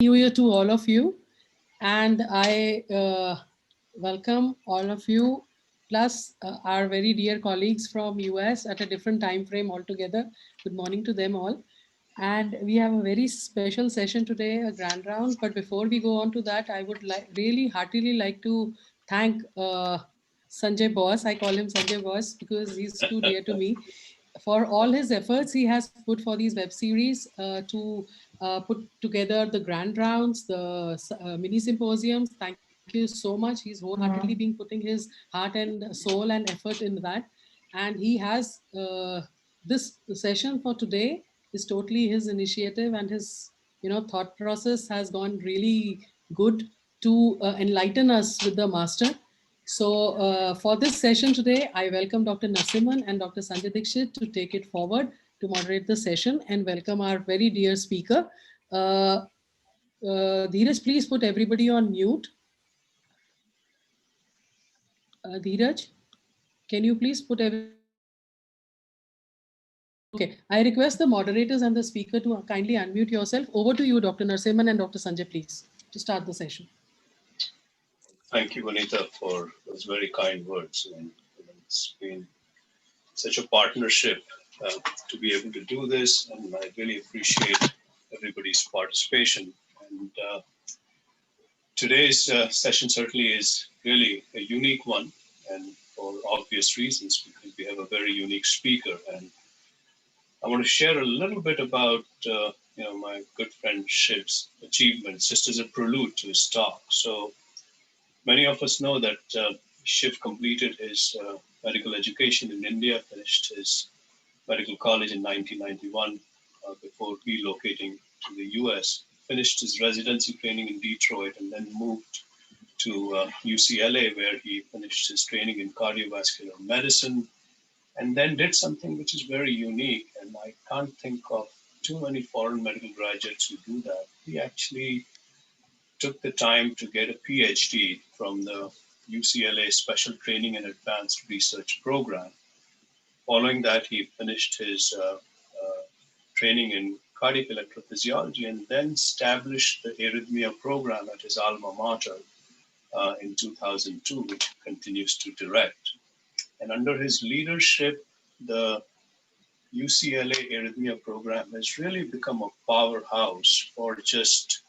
New Year to all of you, and I welcome all of you, plus our very dear colleagues from US at a different time frame altogether. Good morning to them all. And we have a very special session today, a grand round. But before we go on to that, I would really heartily like to thank Sanjay Boss. I call him Sanjay Boss because he's too dear to me, for all his efforts he has put for these web series to put together the grand rounds, the mini symposiums. Thank you so much. He's wholeheartedly been putting his heart and soul and effort in that. And he has this session for today is totally his initiative, and his thought process has gone really good to enlighten us with the master. So for this session today, I welcome Dr. Narasimhan and Dr. Sanjay Dixit to take it forward to moderate the session, and welcome our very dear speaker. Dheeraj, please put everybody on mute. Dheeraj, can you please put everybody on mute? Okay, I request the moderators and the speaker to kindly unmute yourself. Over to you, Dr. Narasimhan and Dr. Sanjay, please, to start the session. Thank you, Vanita, for those very kind words. And it's been such a partnership to be able to do this, and I really appreciate everybody's participation. And today's session certainly is really a unique one, and for obvious reasons, because we have a very unique speaker. And I want to share a little bit about my good friend Shiv's achievements, just as a prelude to his talk. So many of us know that Shiv completed his medical education in India, finished his medical college in 1991 before relocating to the US, finished his residency training in Detroit, and then moved to UCLA, where he finished his training in cardiovascular medicine, and then did something which is very unique. And I can't think of too many foreign medical graduates who do that. He actually took the time to get a PhD from the UCLA Special Training and Advanced Research Program. Following that, he finished his training in cardiac electrophysiology and then established the arrhythmia program at his alma mater in 2002, which continues to direct. And under his leadership, the UCLA arrhythmia program has really become a powerhouse for just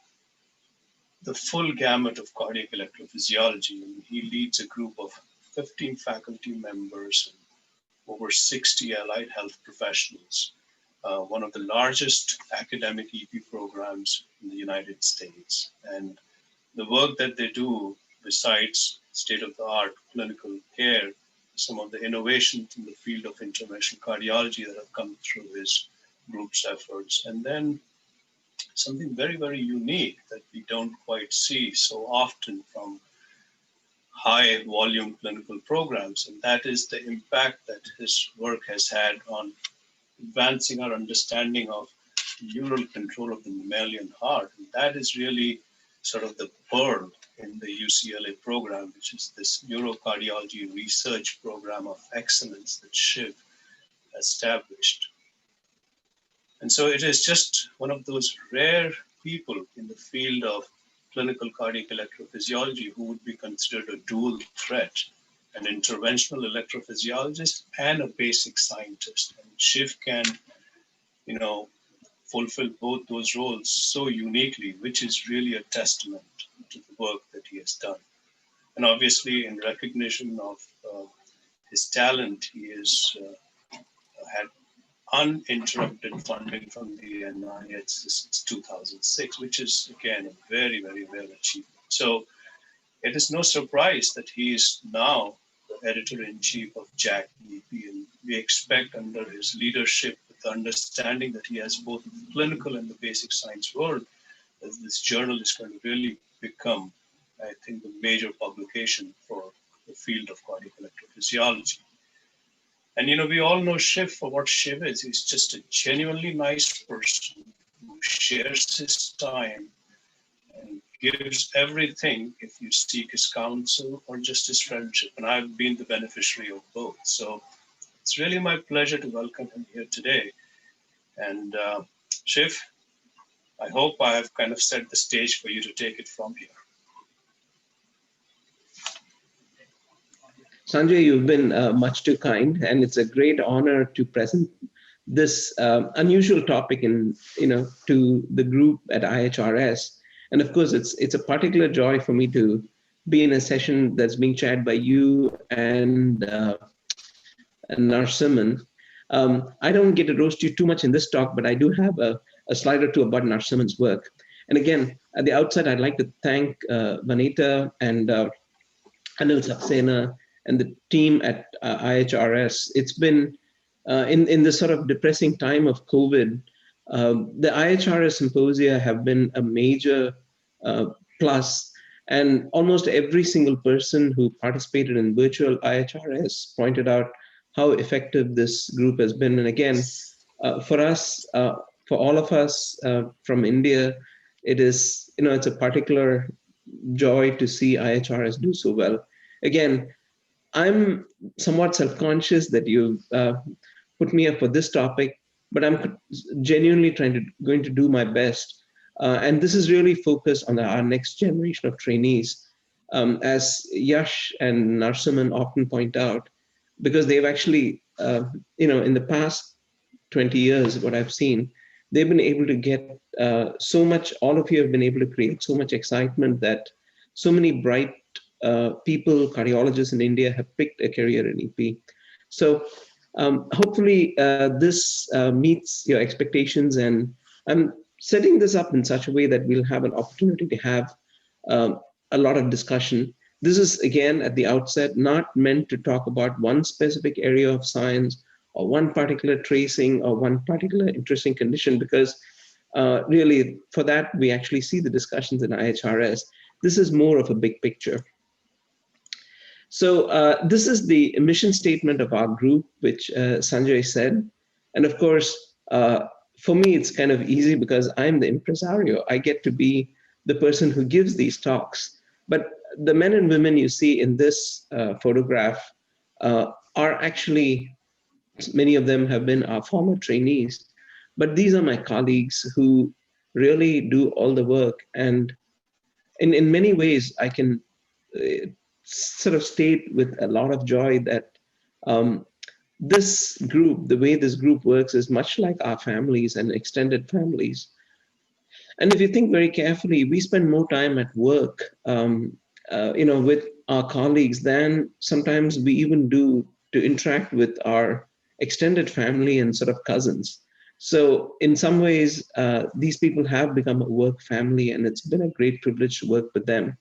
the full gamut of cardiac electrophysiology. And he leads a group of 15 faculty members and over 60 allied health professionals, one of the largest academic EP programs in the United States. And the work that they do, besides state-of-the-art clinical care, some of the innovations in the field of interventional cardiology that have come through his group's efforts. And then something very, very unique that we don't quite see so often from high volume clinical programs, and that is the impact that his work has had on advancing our understanding of neural control of the mammalian heart. And that is really sort of the pearl in the UCLA program, which is this neurocardiology research program of excellence that Shiv established. And so it is just one of those rare people in the field of clinical cardiac electrophysiology who would be considered a dual threat, an interventional electrophysiologist and a basic scientist. And Shiv can, fulfill both those roles so uniquely, which is really a testament to the work that he has done. And obviously, in recognition of his talent, he has had uninterrupted funding from the NIH since 2006, which is, again, a very, very rare achievement. So it is no surprise that he is now the editor-in-chief of JACC EP, and we expect under his leadership, with the understanding that he has both the clinical and the basic science world, that this journal is going to really become, I think, the major publication for the field of cardiac electrophysiology. And we all know Shiv for what Shiv is. He's just a genuinely nice person who shares his time and gives everything if you seek his counsel or just his friendship. And I've been the beneficiary of both. So it's really my pleasure to welcome him here today. And Shiv, I hope I have kind of set the stage for you to take it from here. Sanjay, you've been much too kind, and it's a great honor to present this unusual topic to the group at IHRS. And of course, it's a particular joy for me to be in a session that's being chaired by you and Narsimhan. I don't get to roast you too much in this talk, but I do have a slide or two about Narsimhan's work. And again, at the outset, I'd like to thank Vanita and Anil Saxena and the team at IHRS. It's been in this sort of depressing time of COVID, the IHRS symposia have been a major uh, plus, and almost every single person who participated in virtual IHRS pointed out how effective this group has been. And again, for us, for all of us from India, it is, it's a particular joy to see IHRS do so well. Again, I'm somewhat self-conscious that you've put me up for this topic, but I'm genuinely going to do my best. And this is really focused on our next generation of trainees, as Yash and Narsimhan often point out, because they've actually, in the past 20 years, what I've seen, they've been able to get so much, all of you have been able to create so much excitement that so many bright people, cardiologists in India have picked a career in EP. So hopefully this meets your expectations, and I'm setting this up in such a way that we'll have an opportunity to have um, a lot of discussion. This is, again, at the outset, not meant to talk about one specific area of science or one particular tracing or one particular interesting condition, because really for that, we actually see the discussions in IHRS. This is more of a big picture. So this is the mission statement of our group, which Sanjay said. And of course, for me, it's kind of easy because I'm the impresario. I get to be the person who gives these talks. But the men and women you see in this photograph are actually, many of them have been our former trainees. But these are my colleagues who really do all the work. And in many ways, I can sort of state with a lot of joy that um, this group, the way this group works, is much like our families and extended families. And if you think very carefully, we spend more time at work, with our colleagues than sometimes we even do to interact with our extended family and sort of cousins. So in some ways, these people have become a work family, and it's been a great privilege to work with them.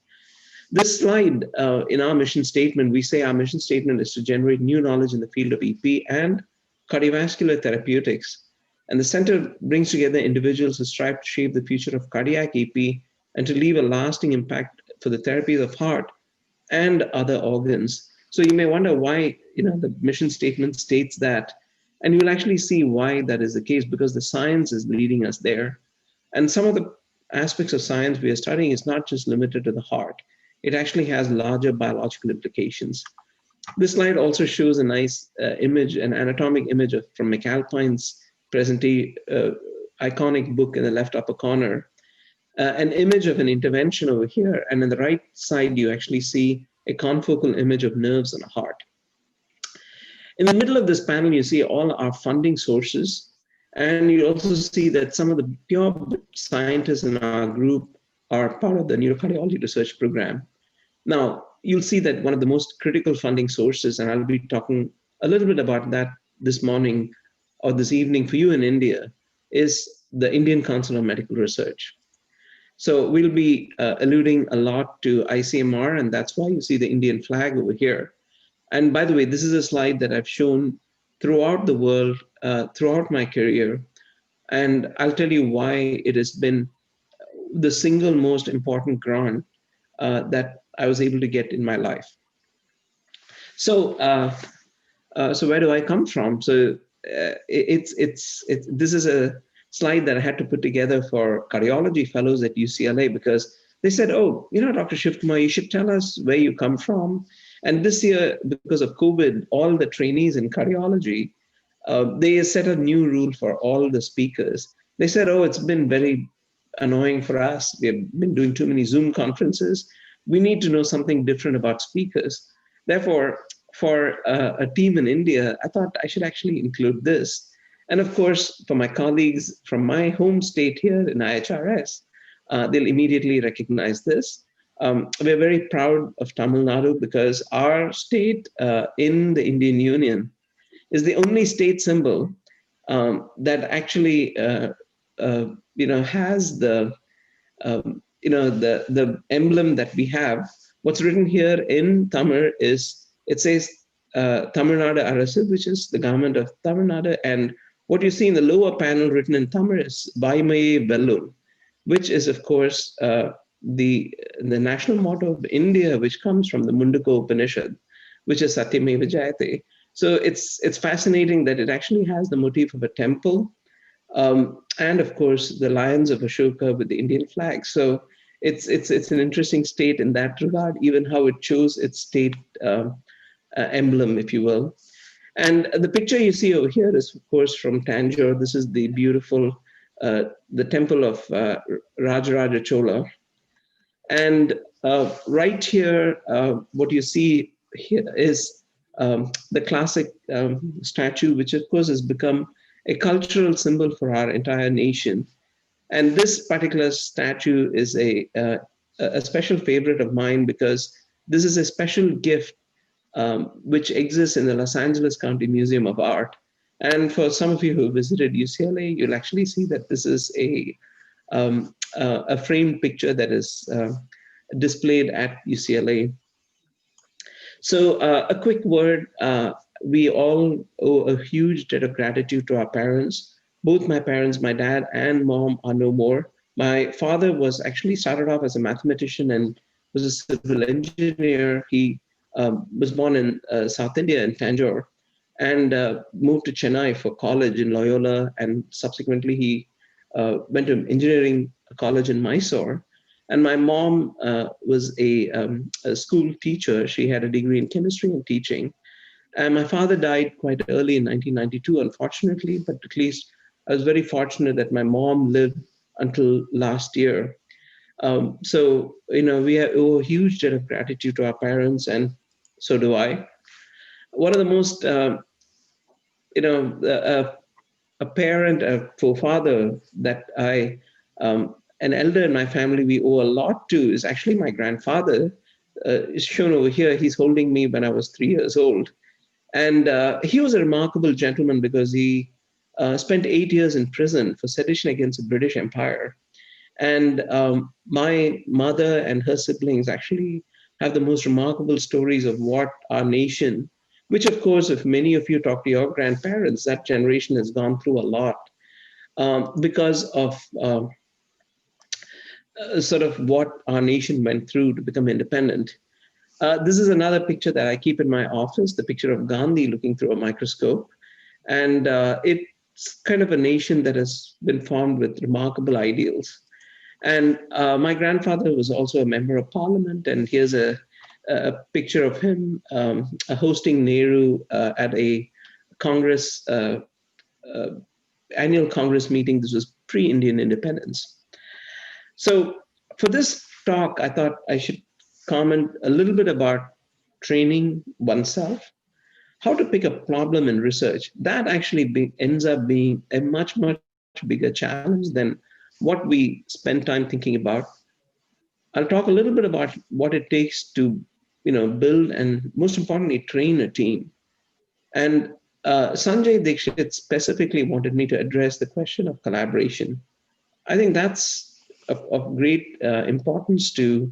This slide, in our mission statement, we say our mission statement is to generate new knowledge in the field of EP and cardiovascular therapeutics. And the center brings together individuals who strive to shape the future of cardiac EP and to leave a lasting impact for the therapies of heart and other organs. So you may wonder why, the mission statement states that, and you'll actually see why that is the case, because the science is leading us there. And some of the aspects of science we are studying is not just limited to the heart. It actually has larger biological implications. This slide also shows a nice image, an anatomic image from McAlpine's iconic book in the left upper corner, an image of an intervention over here. And on the right side, you actually see a confocal image of nerves and a heart. In the middle of this panel, you see all our funding sources. And you also see that some of the pure scientists in our group are part of the neurocardiology research program. Now, you'll see that one of the most critical funding sources, and I'll be talking a little bit about that this morning or this evening for you in India, is the Indian Council of Medical Research. So we'll be alluding a lot to ICMR, and that's why you see the Indian flag over here. And by the way, this is a slide that I've shown throughout the world, throughout my career. And I'll tell you why it has been the single most important grant that I was able to get in my life. So, so where do I come from? So this is a slide that I had to put together for cardiology fellows at UCLA, because they said, oh, Dr. Shivkumar, you should tell us where you come from. And this year, because of COVID, all the trainees in cardiology, they set a new rule for all the speakers. They said, oh, it's been very annoying for us. We have been doing too many Zoom conferences. We need to know something different about speakers. Therefore, for a team in India, I thought I should actually include this. And of course, for my colleagues from my home state here in IHRS, they'll immediately recognize this. We're very proud of Tamil Nadu because our state in the Indian Union is the only state symbol that actually has the emblem that we have. What's written here in Tamil is, it says Tamil Nadu Arasu, which is the government of Tamil Nadu, and what you see in the lower panel written in Tamil is Vaimaye Vellum, which is of course the national motto of India, which comes from the Mundaka Upanishad, which is Satyameva Jayate. So it's fascinating that it actually has the motif of a temple, and of course the lions of Ashoka with the Indian flag. So it's an interesting state in that regard, even how it chose its state emblem, if you will. And the picture you see over here is, of course, from Tanjore. This is the beautiful, the temple of Rajaraja Chola. And right here, what you see here is the classic statue, which of course has become a cultural symbol for our entire nation. And this particular statue is a special favorite of mine because this is a special gift which exists in the Los Angeles County Museum of Art. And for some of you who visited UCLA, you'll actually see that this is a framed picture that is displayed at UCLA. So a quick word, we all owe a huge debt of gratitude to our parents. Both my parents, my dad and mom, are no more. My father was actually started off as a mathematician and was a civil engineer. He was born in South India in Tanjore and moved to Chennai for college in Loyola, and subsequently he went to engineering college in Mysore. And my mom was a school teacher. She had a degree in chemistry and teaching. And my father died quite early in 1992, unfortunately, but at least I was very fortunate that my mom lived until last year. So, we owe a huge debt of gratitude to our parents, and so do I. One of the most, a parent, a forefather that an elder in my family we owe a lot to is actually my grandfather. Is shown over here. He's holding me when I was 3 years old. And he was a remarkable gentleman because he spent 8 years in prison for sedition against the British Empire. And my mother and her siblings actually have the most remarkable stories of what our nation, which of course, if many of you talk to your grandparents, that generation has gone through a lot because of sort of what our nation went through to become independent. This is another picture that I keep in my office, the picture of Gandhi looking through a microscope. And it's kind of a nation that has been formed with remarkable ideals. And my grandfather was also a member of parliament. And here's a picture of him hosting Nehru at a Congress, annual Congress meeting. This was pre-Indian independence. So for this talk, I thought I should comment a little bit about training oneself, how to pick a problem in research. That actually ends up being a much, much bigger challenge than what we spend time thinking about. I'll talk a little bit about what it takes to, build and most importantly, train a team. And Sanjay Dixit specifically wanted me to address the question of collaboration. I think that's of great importance to,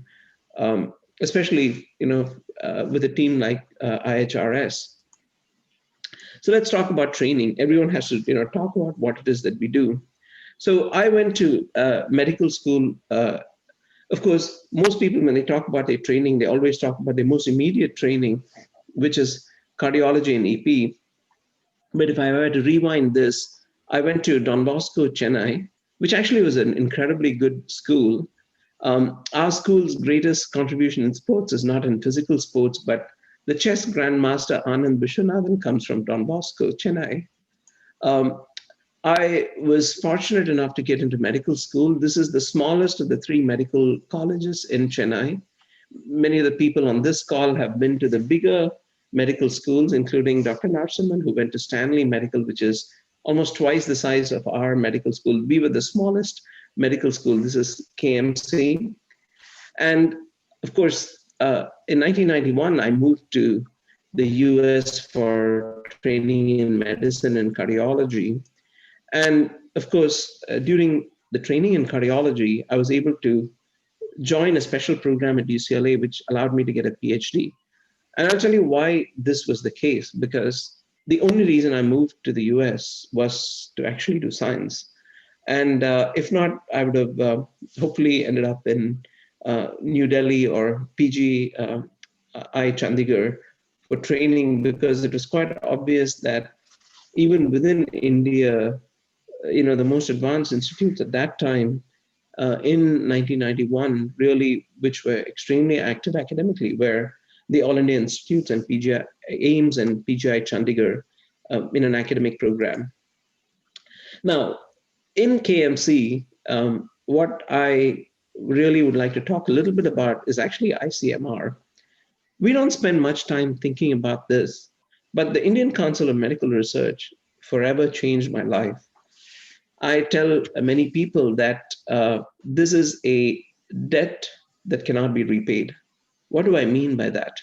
especially with a team like IHRS. So let's talk about training. Everyone has to talk about what it is that we do. So I went to medical school. Of course, most people, when they talk about their training, they always talk about their most immediate training, which is cardiology and EP. But if I were to rewind this, I went to Don Bosco, Chennai, which actually was an incredibly good school. Our school's greatest contribution in sports is not in physical sports, but the chess grandmaster Anand Vishwanathan comes from Don Bosco, Chennai. I was fortunate enough to get into medical school. This is the smallest of the three medical colleges in Chennai. Many of the people on this call have been to the bigger medical schools, including Dr. Narsimhan, who went to Stanley Medical, which is almost twice the size of our medical school. We were the smallest medical school. This is KMC. And of course, in 1991, I moved to the US for training in medicine and cardiology. And of course, during the training in cardiology, I was able to join a special program at UCLA, which allowed me to get a PhD. And I'll tell you why this was the case, because the only reason I moved to the US was to actually do science. And if not, I would have hopefully ended up in New Delhi or PG I Chandigarh for training, because it was quite obvious that even within India, the most advanced institutes at that time in 1991, really, which were extremely active academically, were the All India Institutes and PGI AIMS and PGI Chandigarh in an academic program. Now, in KMC, what I really would like to talk a little bit about is actually ICMR. We don't spend much time thinking about this, but the Indian Council of Medical Research forever changed my life. I tell many people that this is a debt that cannot be repaid. What do I mean by that?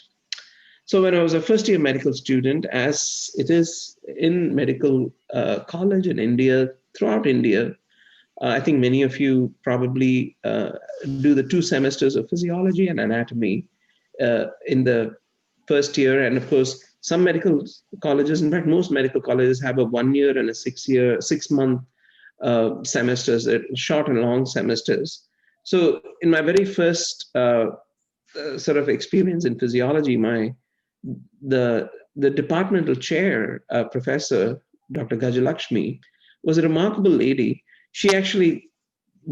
So when I was a first year medical student, as it is in medical college in India, throughout India, I think many of you probably do the 2 semesters of physiology and anatomy in the first year. And of course, some medical colleges, in fact, most medical colleges have a 1 year and a 6 month semesters, short and long semesters. So in my very first sort of experience in physiology, the departmental chair, professor, Dr. Gajalakshmi, was a remarkable lady. She actually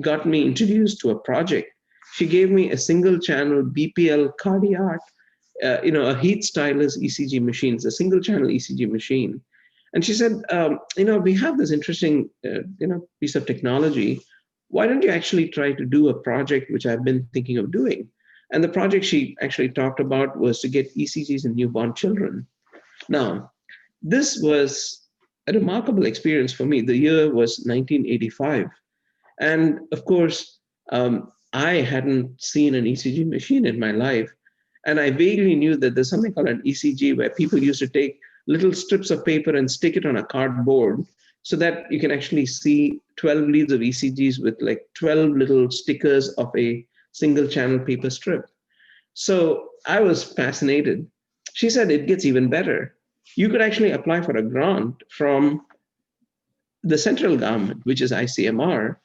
got me introduced to a project. She gave me a single channel BPL cardiac, a heat stylus ECG machine. It's a single channel ECG machine. And she said, we have this interesting, piece of technology. Why don't you actually try to do a project which I've been thinking of doing? And the project she actually talked about was to get ECGs in newborn children. Now, this was a remarkable experience for me. The year was 1985. And of course, I hadn't seen an ECG machine in my life. And I vaguely knew that there's something called an ECG where people used to take little strips of paper and stick it on a cardboard so that you can actually see 12 leads of ECGs with like 12 little stickers of a single channel paper strip. So I was fascinated. She said it gets even better. You could actually apply for a grant from the central government, which is ICMR.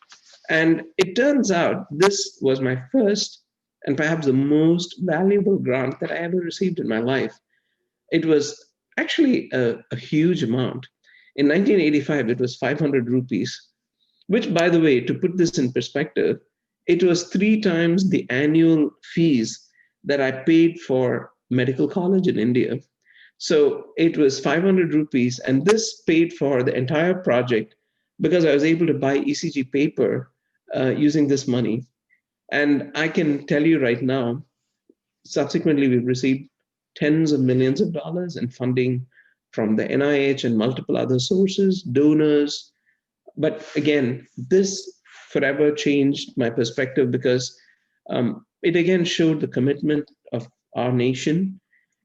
And it turns out this was my first and perhaps the most valuable grant that I ever received in my life. It was actually a huge amount. In 1985, it was 500 rupees, which, by the way, to put this in perspective, it was 3 times the annual fees that I paid for medical college in India. So it was 500 rupees, and this paid for the entire project because I was able to buy ECG paper using this money. And I can tell you right now, subsequently, we've received tens of millions of dollars in funding from the NIH and multiple other sources, donors. But again, this forever changed my perspective because it again showed the commitment of our nation.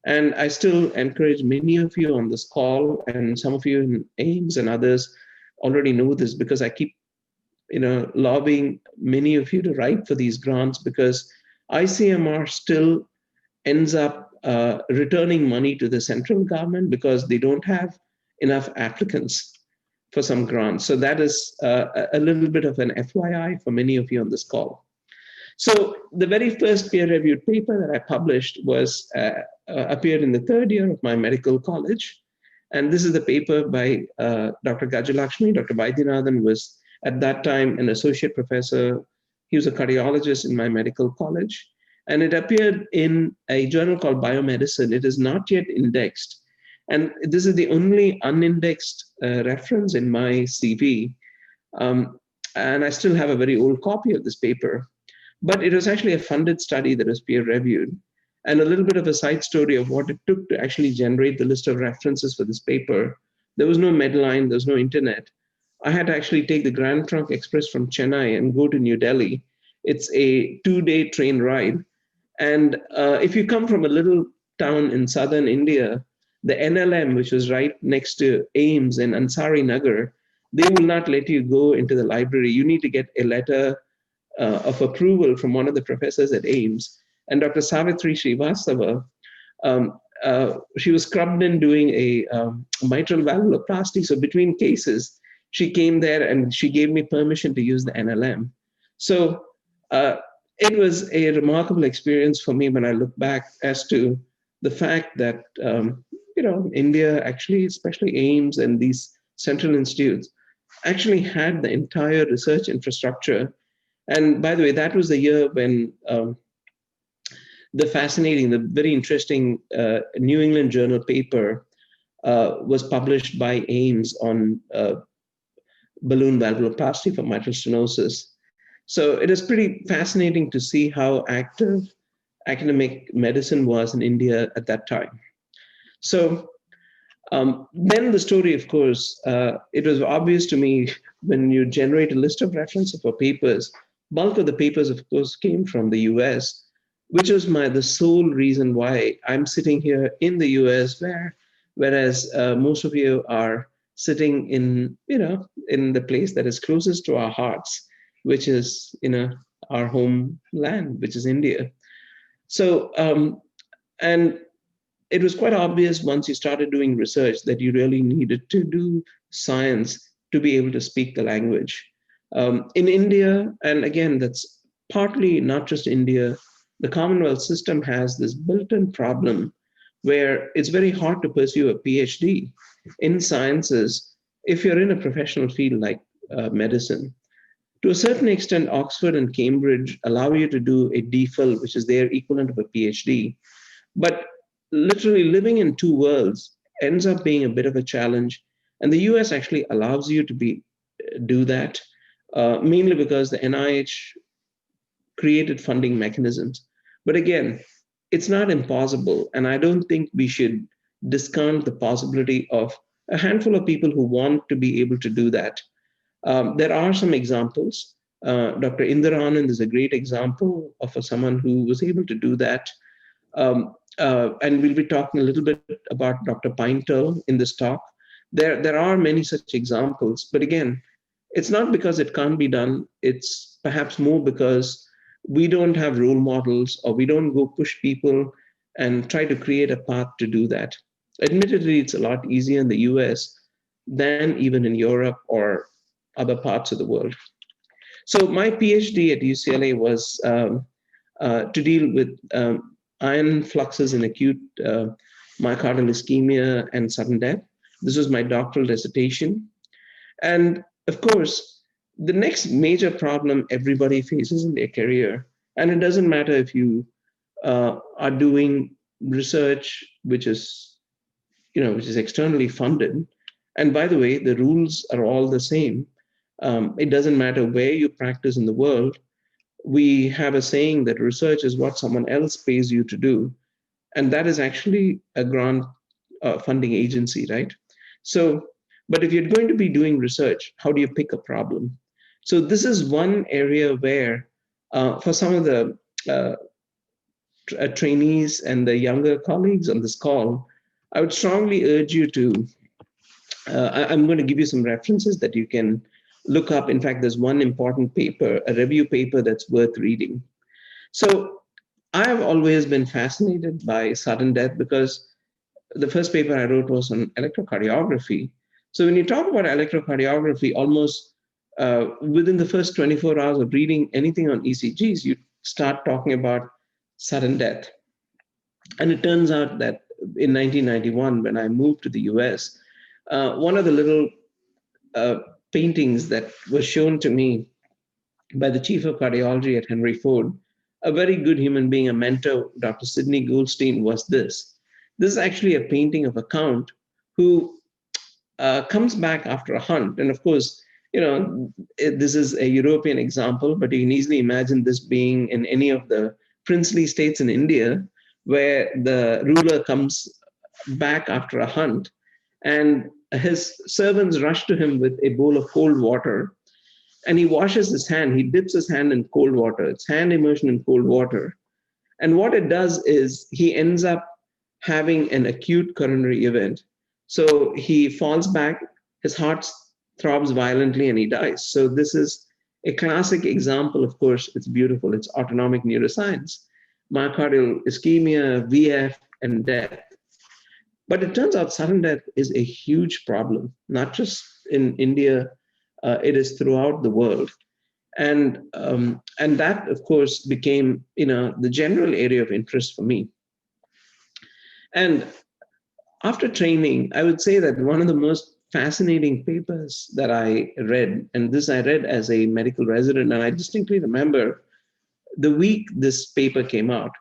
And I still encourage many of you on this call, and some of you in AIMS and others already know this, because I keep lobbying many of you to write for these grants, because ICMR still ends up returning money to the central government because they don't have enough applicants for some grants. So that is a little bit of an FYI for many of you on this call. So the very first peer-reviewed paper that I published was appeared in the 3rd year of my medical college. And this is the paper by Dr. Gajalakshmi. Dr. Vaidyanathan was at that time an associate professor. He was a cardiologist in my medical college. And it appeared in a journal called Biomedicine. It is not yet indexed. And this is the only unindexed reference in my CV. Um, and I still have a very old copy of this paper. But it was actually a funded study that was peer reviewed. And a little bit of a side story of what it took to actually generate the list of references for this paper. There was no Medline, there was no internet. I had to actually take the Grand Trunk Express from Chennai and go to New Delhi. It's a 2-day train ride. And if you come from a little town in southern India, the NLM, which was right next to Ames and Ansari Nagar, they will not let you go into the library. You need to get a letter of approval from one of the professors at Ames. And Dr. Savitri Srivastava, she was scrubbed in doing a mitral valvuloplasty. So between cases, she came there and she gave me permission to use the NLM. So uh, it was a remarkable experience for me when I look back as to the fact that India actually, especially Ames and these central institutes, actually had the entire research infrastructure. And by the way, that was the year when the very interesting New England Journal paper was published by Ames on balloon valvuloplasty for mitral stenosis. So it is pretty fascinating to see how active academic medicine was in India at that time. So then the story, of course, it was obvious to me when you generate a list of references for papers, bulk of the papers, of course, came from the US, which was the sole reason why I'm sitting here in the US, whereas most of you are sitting in the place that is closest to our hearts, which is our homeland, which is India. So and it was quite obvious once you started doing research that you really needed to do science to be able to speak the language. In India, and again, that's partly not just India, the Commonwealth system has this built-in problem where it's very hard to pursue a PhD in sciences if you're in a professional field like medicine. To a certain extent, Oxford and Cambridge allow you to do a DPhil, which is their equivalent of a PhD. But literally living in two worlds ends up being a bit of a challenge. And the US actually allows you to do that, mainly because the NIH created funding mechanisms. But again, it's not impossible. And I don't think we should discount the possibility of a handful of people who want to be able to do that. There are some examples. Dr. Indira Anand is a great example of someone who was able to do that. And we'll be talking a little bit about Dr. Pinto in this talk. There are many such examples, but again, it's not because it can't be done. It's perhaps more because we don't have role models, or we don't go push people and try to create a path to do that. Admittedly, it's a lot easier in the US than even in Europe or other parts of the world. So my PhD at UCLA was to deal with iron fluxes in acute myocardial ischemia and sudden death. This was my doctoral dissertation. And of course, the next major problem everybody faces in their career, and it doesn't matter if you are doing research which is externally funded. And by the way, the rules are all the same. It doesn't matter where you practice in the world. We have a saying that research is what someone else pays you to do. And that is actually a grant funding agency, right? So, but if you're going to be doing research, how do you pick a problem? So this is one area where for some of the trainees and the younger colleagues on this call, I would strongly urge you to, I'm going to give you some references that you can look up. In fact, there's one important paper, a review paper that's worth reading. So I have always been fascinated by sudden death because the first paper I wrote was on electrocardiography. So when you talk about electrocardiography, almost within the first 24 hours of reading anything on ECGs, you start talking about sudden death. And it turns out that in 1991, when I moved to the US, one of the little paintings that was shown to me by the chief of cardiology at Henry Ford, a very good human being, a mentor, Dr. Sidney Goldstein, was this. This is actually a painting of a count who comes back after a hunt. And of course, this is a European example, but you can easily imagine this being in any of the princely states in India, where the ruler comes back after a hunt and his servants rush to him with a bowl of cold water, and he washes his hand. He dips his hand in cold water. It's hand immersion in cold water. And what it does is he ends up having an acute coronary event. So he falls back, his heart throbs violently, and he dies. So this is a classic example. Of course, it's beautiful. It's autonomic neuroscience, myocardial ischemia, VF, and death. But it turns out sudden death is a huge problem, not just in India, it is throughout the world. And that, of course, became the general area of interest for me. And after training, I would say that one of the most fascinating papers that I read, and this I read as a medical resident, and I distinctly remember the week this paper came out.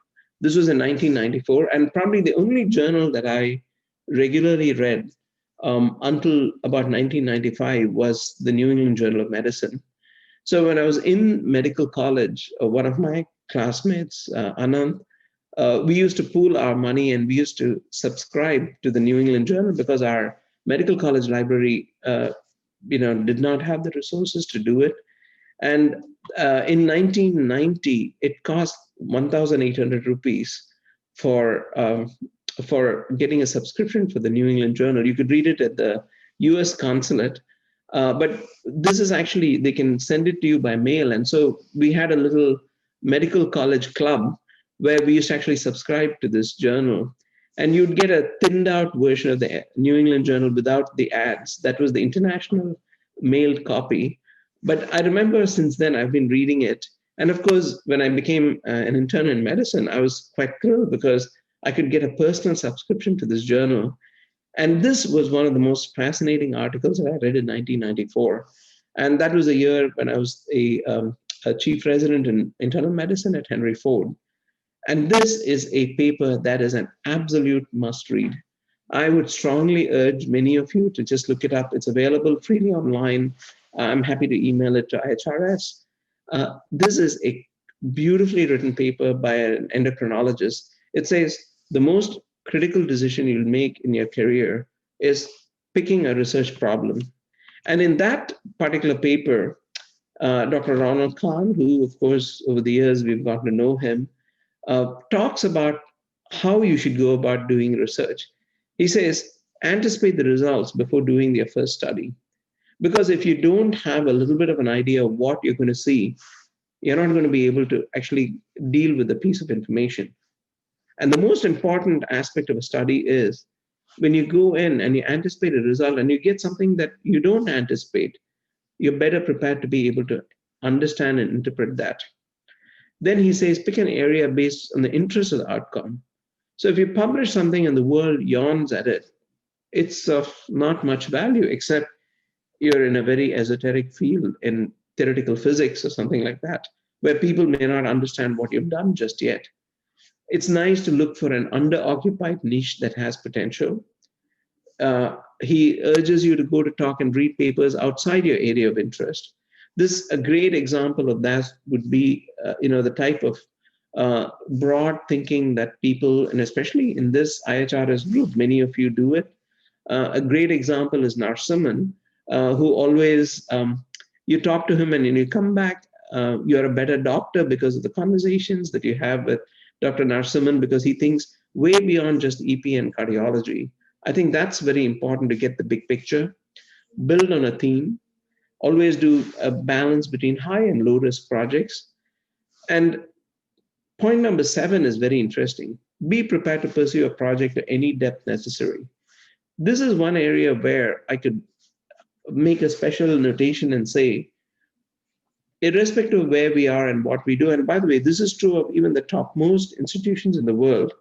This was in 1994, and probably the only journal that I regularly read until about 1995 was the New England Journal of Medicine. So when I was in medical college, one of my classmates, Anand, we used to pool our money and we used to subscribe to the New England Journal because our medical college library, did not have the resources to do it. And in 1990, it cost 1,800 rupees for getting a subscription for the New England Journal. You could read it at the U.S. consulate, but this is actually, they can send it to you by mail. And so we had a little medical college club where we used to actually subscribe to this journal. And you'd get a thinned out version of the New England Journal without the ads. That was the international mailed copy. But I remember since then I've been reading it. And of course, when I became an intern in medicine, I was quite thrilled because I could get a personal subscription to this journal. And this was one of the most fascinating articles that I read in 1994. And that was a year when I was a chief resident in internal medicine at Henry Ford. And this is a paper that is an absolute must read. I would strongly urge many of you to just look it up. It's available freely online. I'm happy to email it to IHRS. This is a beautifully written paper by an endocrinologist. It says the most critical decision you'll make in your career is picking a research problem. And in that particular paper, Dr. Ronald Kahn, who, of course, over the years we've gotten to know him, talks about how you should go about doing research. He says, anticipate the results before doing your first study. Because if you don't have a little bit of an idea of what you're going to see, you're not going to be able to actually deal with the piece of information. And the most important aspect of a study is when you go in and you anticipate a result and you get something that you don't anticipate, you're better prepared to be able to understand and interpret that. Then he says, pick an area based on the interest of the outcome. So if you publish something and the world yawns at it, it's of not much value, except you're in a very esoteric field in theoretical physics or something like that, where people may not understand what you've done just yet. It's nice to look for an underoccupied niche that has potential. He urges you to go to talk and read papers outside your area of interest. This, a great example of that would be, the type of broad thinking that people, and especially in this IHRS group, many of you do it. A great example is Narsimhan, who always, you talk to him and you come back, you're a better doctor because of the conversations that you have with Dr. Narsimhan, because he thinks way beyond just EP and cardiology. I think that's very important to get the big picture, build on a theme, always do a balance between high and low risk projects. And point number 7 is very interesting. Be prepared to pursue a project to any depth necessary. This is one area where I could make a special notation and say, irrespective of where we are and what we do, and by the way, this is true of even the topmost institutions in the world,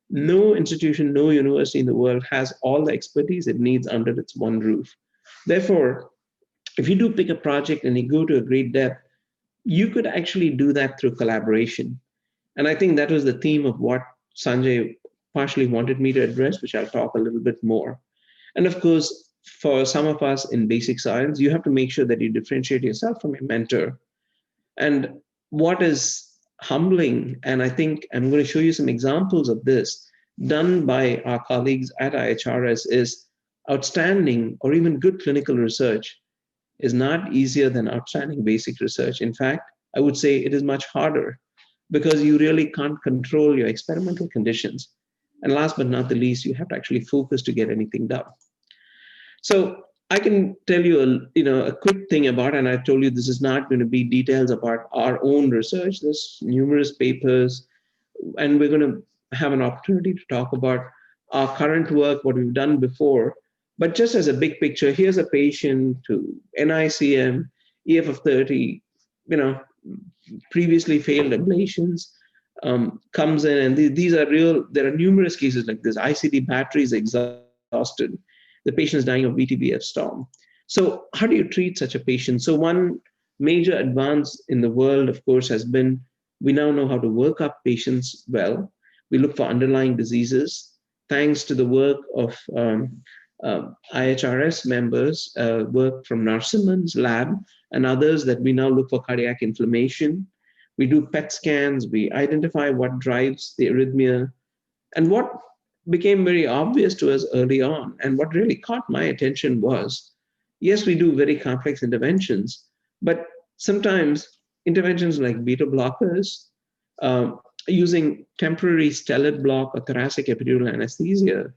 no institution, no university in the world has all the expertise it needs under its one roof. Therefore, if you do pick a project and you go to a great depth, you could actually do that through collaboration. And I think that was the theme of what Sanjay partially wanted me to address, which I'll talk a little bit more. And of course, for some of us in basic science, you have to make sure that you differentiate yourself from your mentor. And what is humbling, and I think I'm going to show you some examples of this done by our colleagues at IHRS, is outstanding or even good clinical research is not easier than outstanding basic research. In fact, I would say it is much harder because you really can't control your experimental conditions. And last but not the least, you have to actually focus to get anything done. So I can tell you a quick thing about, and I told you this is not going to be details about our own research. There's numerous papers, and we're going to have an opportunity to talk about our current work, what we've done before. But just as a big picture, here's a patient to NICM, EF of 30, previously failed ablations, comes in, and these are real. There are numerous cases like this. ICD battery is exhausted. The patient is dying of VTBF storm. So how do you treat such a patient? So one major advance in the world, of course, has been we now know how to work up patients well. We look for underlying diseases. Thanks to the work of IHRS members, work from Narsimhan's lab and others, that we now look for cardiac inflammation. We do PET scans. We identify what drives the arrhythmia. And what became very obvious to us early on, and what really caught my attention was, yes, we do very complex interventions, but sometimes interventions like beta blockers, uh, using temporary stellate block or thoracic epidural anesthesia,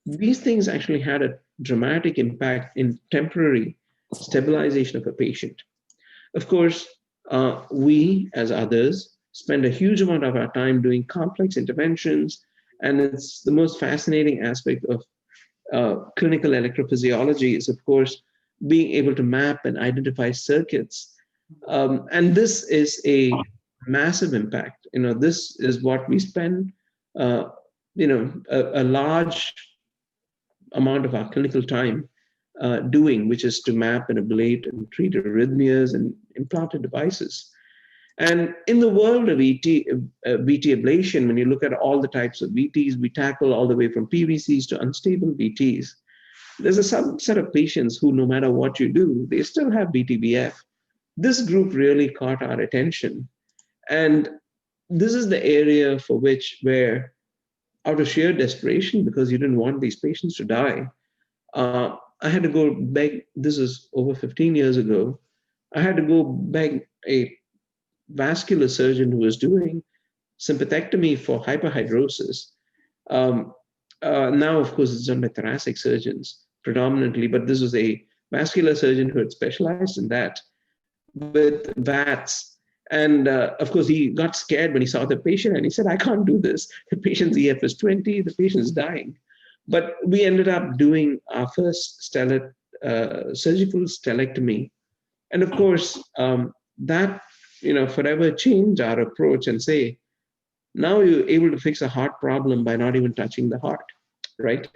these things actually had a dramatic impact in temporary stabilization of a patient. Of course, we, as others, spend a huge amount of our time doing complex interventions, and it's the most fascinating aspect of clinical electrophysiology is, of course, being able to map and identify circuits. And this is a massive impact. This is what we spend, a large amount of our clinical time doing, which is to map and ablate and treat arrhythmias and implanted devices. And in the world of VT ablation, when you look at all the types of VTs we tackle, all the way from PVCs to unstable VTs, there's a subset of patients who, no matter what you do, they still have VTBF. This group really caught our attention. And this is the area for where, out of sheer desperation, because you didn't want these patients to die, I had to go beg. This is over 15 years ago. I had to go beg a vascular surgeon who was doing sympathectomy for hyperhidrosis. Um, Now, of course, it's done by thoracic surgeons predominantly, but this was a vascular surgeon who had specialized in that with VATS. And of course, he got scared when he saw the patient and he said, I can't do this. The patient's EF is 20, the patient's dying. But we ended up doing our first surgical stellectomy. And of course, that forever changed our approach and say, now you're able to fix a heart problem by not even touching the heart, right?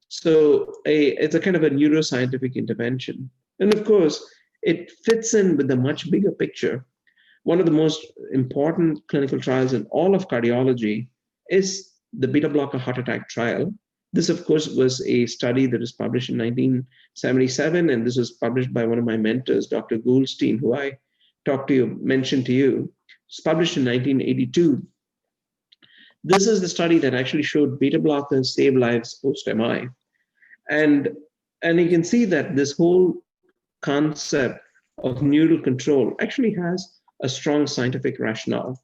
So it's a kind of a neuroscientific intervention. And of course, it fits in with the much bigger picture. One of the most important clinical trials in all of cardiology is the beta blocker heart attack trial. This, of course, was a study that was published in 1977, and this was published by one of my mentors, Dr. Goldstein, who I mentioned to you. It's published in 1982. This is the study that actually showed beta blockers save lives post-MI. And you can see that this whole concept of neural control actually has a strong scientific rationale.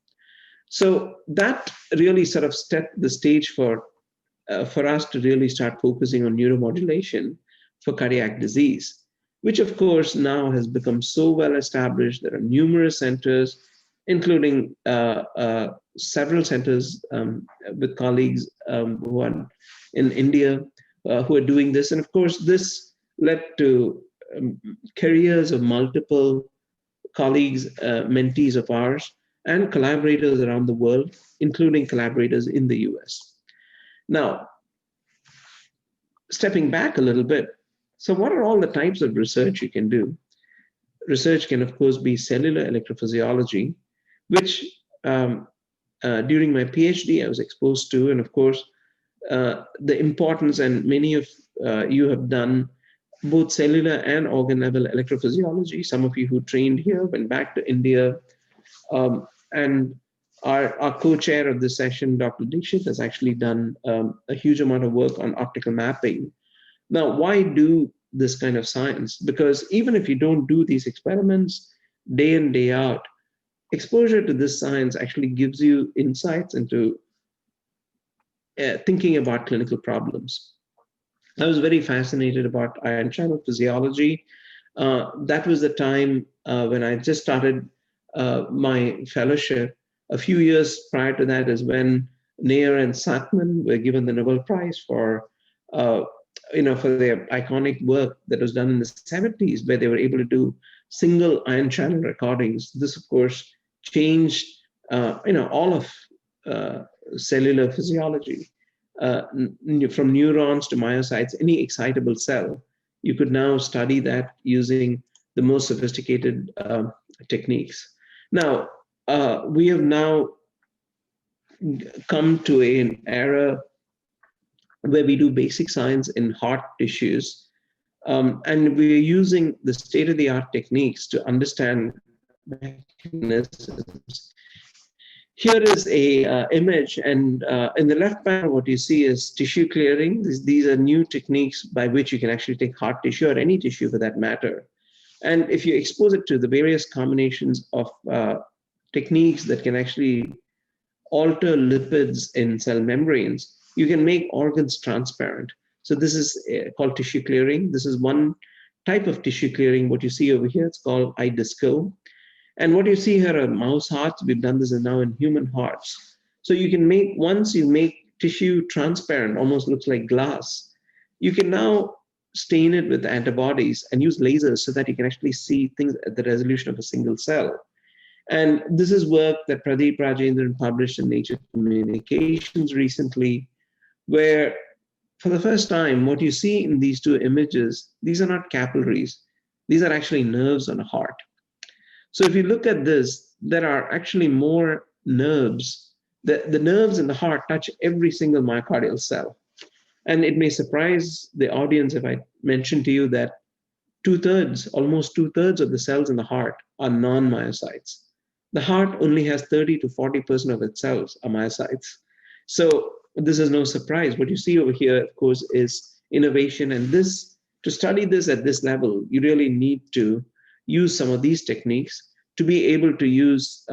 So that really sort of set the stage for us to really start focusing on neuromodulation for cardiac disease, which of course now has become so well established. There are numerous centers, including several centers with colleagues who are in India who are doing this. And of course, this led to careers of multiple colleagues, mentees of ours, and collaborators around the world, including collaborators in the US. Now, stepping back a little bit, so what are all the types of research you can do? Research can, of course, be cellular electrophysiology, which during my PhD I was exposed to, and of course, the importance, and many of you have done both cellular and organ level electrophysiology. Some of you who trained here went back to India. And our co-chair of this session, Dr. Dixit, has actually done a huge amount of work on optical mapping. Now, why do this kind of science? Because even if you don't do these experiments day in, day out, exposure to this science actually gives you insights into thinking about clinical problems. I was very fascinated about ion channel physiology. That was the time when I just started my fellowship. A few years prior to that is when Nair and Satman were given the Nobel Prize for, for their iconic work that was done in the 70s, where they were able to do single ion channel recordings. This, of course, changed, all of cellular physiology. From neurons to myocytes, any excitable cell, you could now study that using the most sophisticated techniques. Now, we have now come to an era where we do basic science in heart tissues, and we're using the state-of-the-art techniques to understand mechanisms. Here is a image, and in the left panel, what you see is tissue clearing. These are new techniques by which you can actually take heart tissue or any tissue for that matter. And if you expose it to the various combinations of techniques that can actually alter lipids in cell membranes, you can make organs transparent. So this is called tissue clearing. This is one type of tissue clearing. What you see over here, it's called iDisco. And what you see here are mouse hearts. We've done this now in human hearts. So you can make, once you make tissue transparent, almost looks like glass, you can now stain it with antibodies and use lasers so that you can actually see things at the resolution of a single cell. And this is work that Pradeep Rajendran published in Nature Communications recently, where for the first time, what you see in these two images, these are not capillaries. These are actually nerves on a heart. So if you look at this, there are actually more nerves. The nerves in the heart touch every single myocardial cell. And it may surprise the audience if I mention to you that almost two-thirds of the cells in the heart are non-myocytes. The heart only has 30 to 40% of its cells are myocytes. So this is no surprise. What you see over here, of course, is innovation. And this, to study this at this level, you really need to use some of these techniques to be able to use,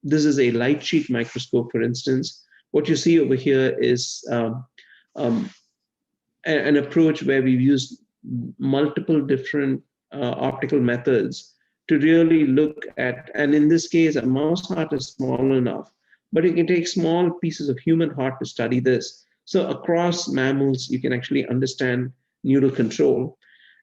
this is a light sheet microscope, for instance. What you see over here is an approach where we've used multiple different optical methods to really look at, and in this case, a mouse heart is small enough, but you can take small pieces of human heart to study this. So across mammals, you can actually understand neural control.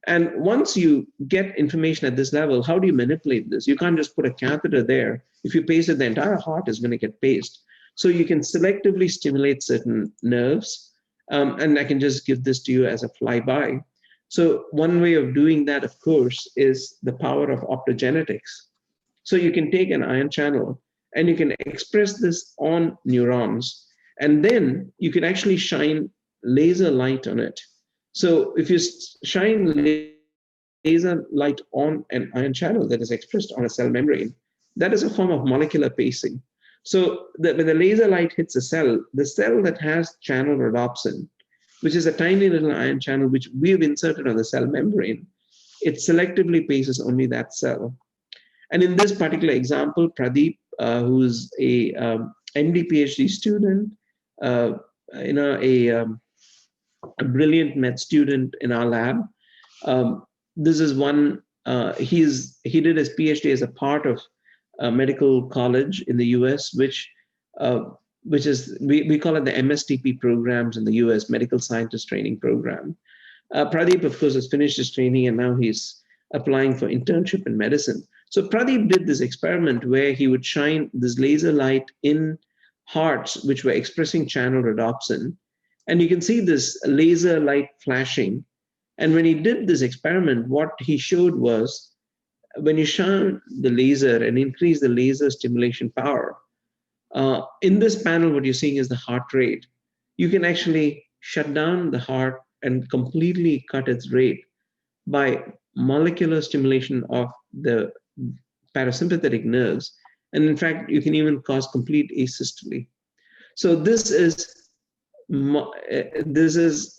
And once you get information at this level, how do you manipulate this? You can't just put a catheter there. If you paste it, the entire heart is going to get paced. So you can selectively stimulate certain nerves. And I can just give this to you as a flyby. So one way of doing that, of course, is the power of optogenetics. So you can take an ion channel and you can express this on neurons. And then you can actually shine laser light on it. So if you shine laser light on an ion channel that is expressed on a cell membrane, that is a form of molecular pacing. So when the laser light hits a cell, the cell that has channel rhodopsin, which is a tiny little ion channel which we've inserted on the cell membrane, it selectively paces only that cell. And in this particular example, Pradeep, who's a MD PhD student, a brilliant med student in our lab. This is one, he did his PhD as a part of a medical college in the US, which is, we call it the MSTP programs in the US, Medical Scientist Training Program. Pradeep, of course, has finished his training and now he's applying for internship in medicine. So Pradeep did this experiment where he would shine this laser light in hearts which were expressing channel rhodopsin. And you can see this laser light flashing. And when he did this experiment, what he showed was when you shine the laser and increase the laser stimulation power, in this panel, what you're seeing is the heart rate. You can actually shut down the heart and completely cut its rate by molecular stimulation of the parasympathetic nerves. And in fact, you can even cause complete asystole. So this is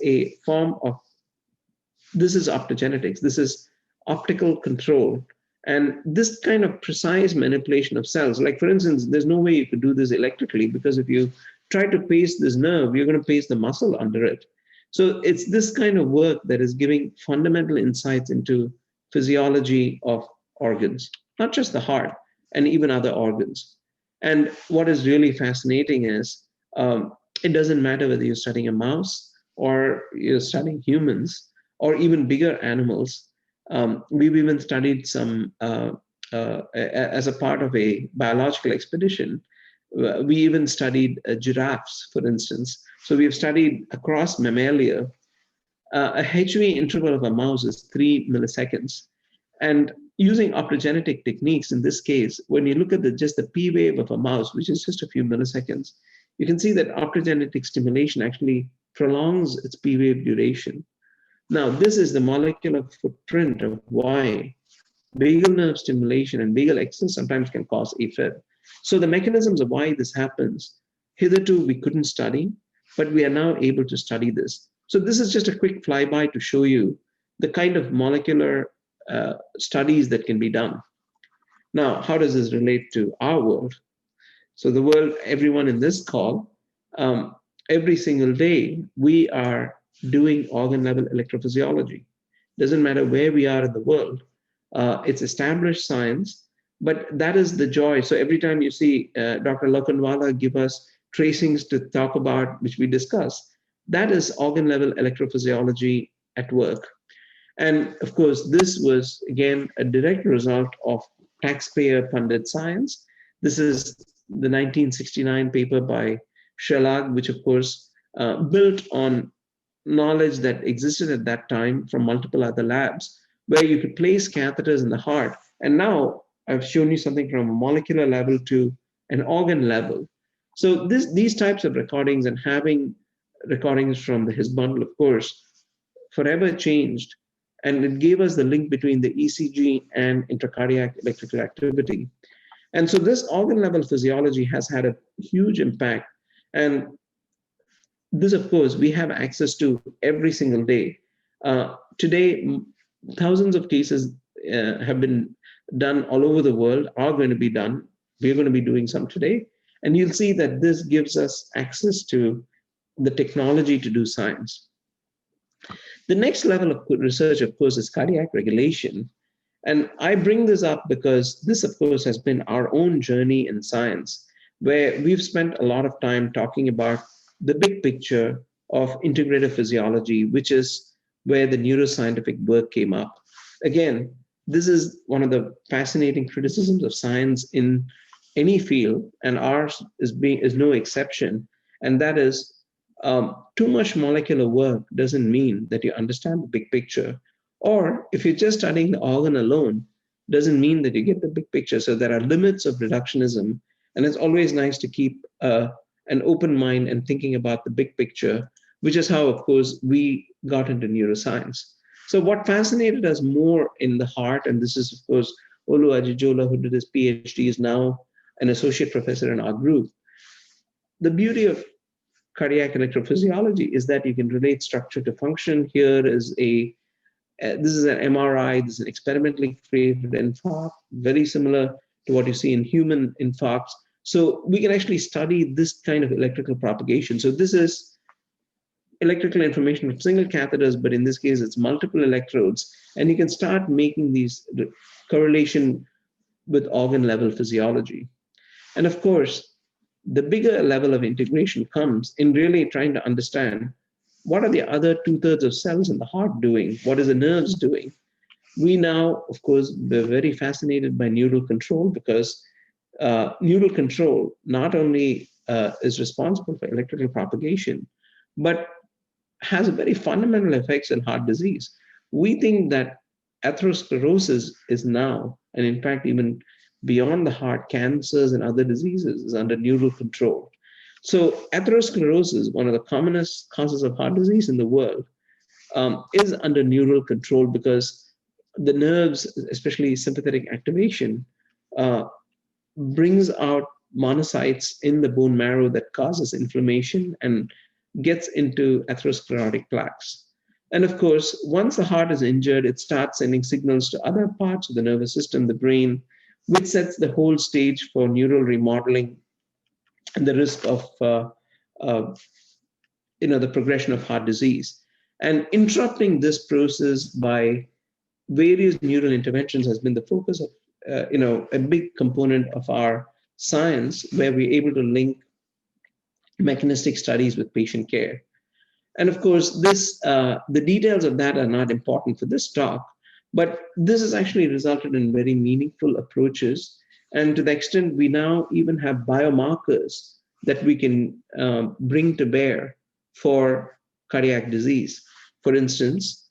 a form of, this is optogenetics. This is optical control. And this kind of precise manipulation of cells, like for instance, there's no way you could do this electrically, because if you try to paste this nerve, you're going to paste the muscle under it. So it's this kind of work that is giving fundamental insights into physiology of organs, not just the heart, and even other organs. And what is really fascinating is, it doesn't matter whether you're studying a mouse or you're studying humans or even bigger animals. We've even studied some, as a part of a biological expedition, we even studied giraffes, for instance. So we've studied across mammalia. A HV interval of a mouse is 3 milliseconds. And using optogenetic techniques, in this case, when you look at just the P wave of a mouse, which is just a few milliseconds, you can see that optogenetic stimulation actually prolongs its P wave duration. Now, this is the molecular footprint of why vagal nerve stimulation and vagal excess sometimes can cause AFib. So the mechanisms of why this happens, hitherto we couldn't study, but we are now able to study this. So this is just a quick flyby to show you the kind of molecular studies that can be done. Now, how does this relate to our world? So the world, everyone in this call, every single day, we are doing organ level electrophysiology. Doesn't matter where we are in the world. It's established science, but that is the joy. So every time you see Dr. Lokhandwala give us tracings to talk about, which we discuss, that is organ level electrophysiology at work. And of course, this was, again, a direct result of taxpayer funded science. This is the 1969 paper by Shelag, which of course built on knowledge that existed at that time from multiple other labs, where you could place catheters in the heart. And now I've shown you something from a molecular level to an organ level. So these types of recordings, and having recordings from the His bundle, of course, forever changed. And it gave us the link between the ECG and intracardiac electrical activity. And so this organ level physiology has had a huge impact. And this, of course, we have access to every single day. Today, thousands of cases have been done all over the world, are going to be done. We're going to be doing some today. And you'll see that this gives us access to the technology to do science. The next level of research, of course, is cardiac regulation. And I bring this up because this, of course, has been our own journey in science, where we've spent a lot of time talking about the big picture of integrative physiology, which is where the neuroscientific work came up. Again, this is one of the fascinating criticisms of science in any field, and ours is no exception. And that is, too much molecular work doesn't mean that you understand the big picture. Or if you're just studying the organ alone, doesn't mean that you get the big picture. So there are limits of reductionism. And it's always nice to keep an open mind and thinking about the big picture, which is how, of course, we got into neuroscience. So what fascinated us more in the heart, and this is, of course, Olu Ajijola, who did his PhD, is now an associate professor in our group. The beauty of cardiac electrophysiology is that you can relate structure to function. Here is this is an MRI, this is an experimentally created infarct, very similar to what you see in human infarcts. So we can actually study this kind of electrical propagation. So this is electrical information from single catheters, but in this case, it's multiple electrodes. And you can start making these correlation with organ level physiology. And of course, the bigger level of integration comes in really trying to understand what are the other 2/3 of cells in the heart doing? What is the nerves doing? We now, of course, we're very fascinated by neural control, because neural control not only is responsible for electrical propagation, but has a very fundamental effects in heart disease. We think that atherosclerosis is now, and in fact, even beyond the heart, cancers and other diseases is under neural control. So atherosclerosis, one of the commonest causes of heart disease in the world, is under neural control because the nerves, especially sympathetic activation, uh, brings out monocytes in the bone marrow that causes inflammation and gets into atherosclerotic plaques. And of course, once the heart is injured, it starts sending signals to other parts of the nervous system, the brain, which sets the whole stage for neural remodeling and the risk of uh, the progression of heart disease. And interrupting this process by various neural interventions has been the focus of a big component of our science, where we're able to link mechanistic studies with patient care. And of course, the details of that are not important for this talk, but this has actually resulted in very meaningful approaches. And to the extent we now even have biomarkers that we can bring to bear for cardiac disease. For instance,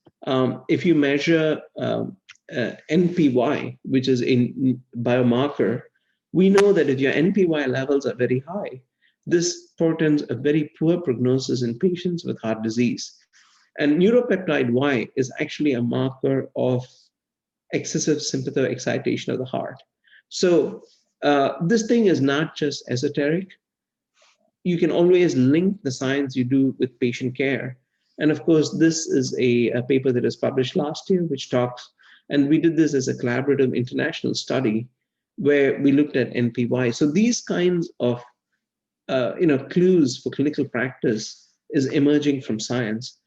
if you measure NPY, which is a biomarker, we know that if your NPY levels are very high, this portends a very poor prognosis in patients with heart disease. And neuropeptide Y is actually a marker of excessive sympathetic excitation of the heart. So this thing is not just esoteric. You can always link the science you do with patient care. And of course, this is a paper that was published last year, which talks, and we did this as a collaborative international study where we looked at NPY. So these kinds of clues for clinical practice is emerging from science.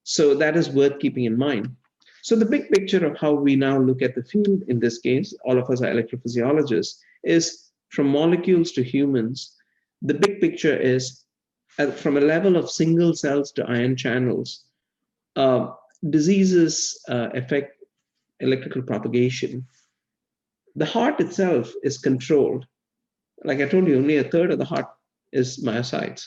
So that is worth keeping in mind. So the big picture of how we now look at the field, in this case, all of us are electrophysiologists, is from molecules to humans. The big picture is from a level of single cells to ion channels, diseases affect electrical propagation. The heart itself is controlled. Like I told you, only a third of the heart is myocytes,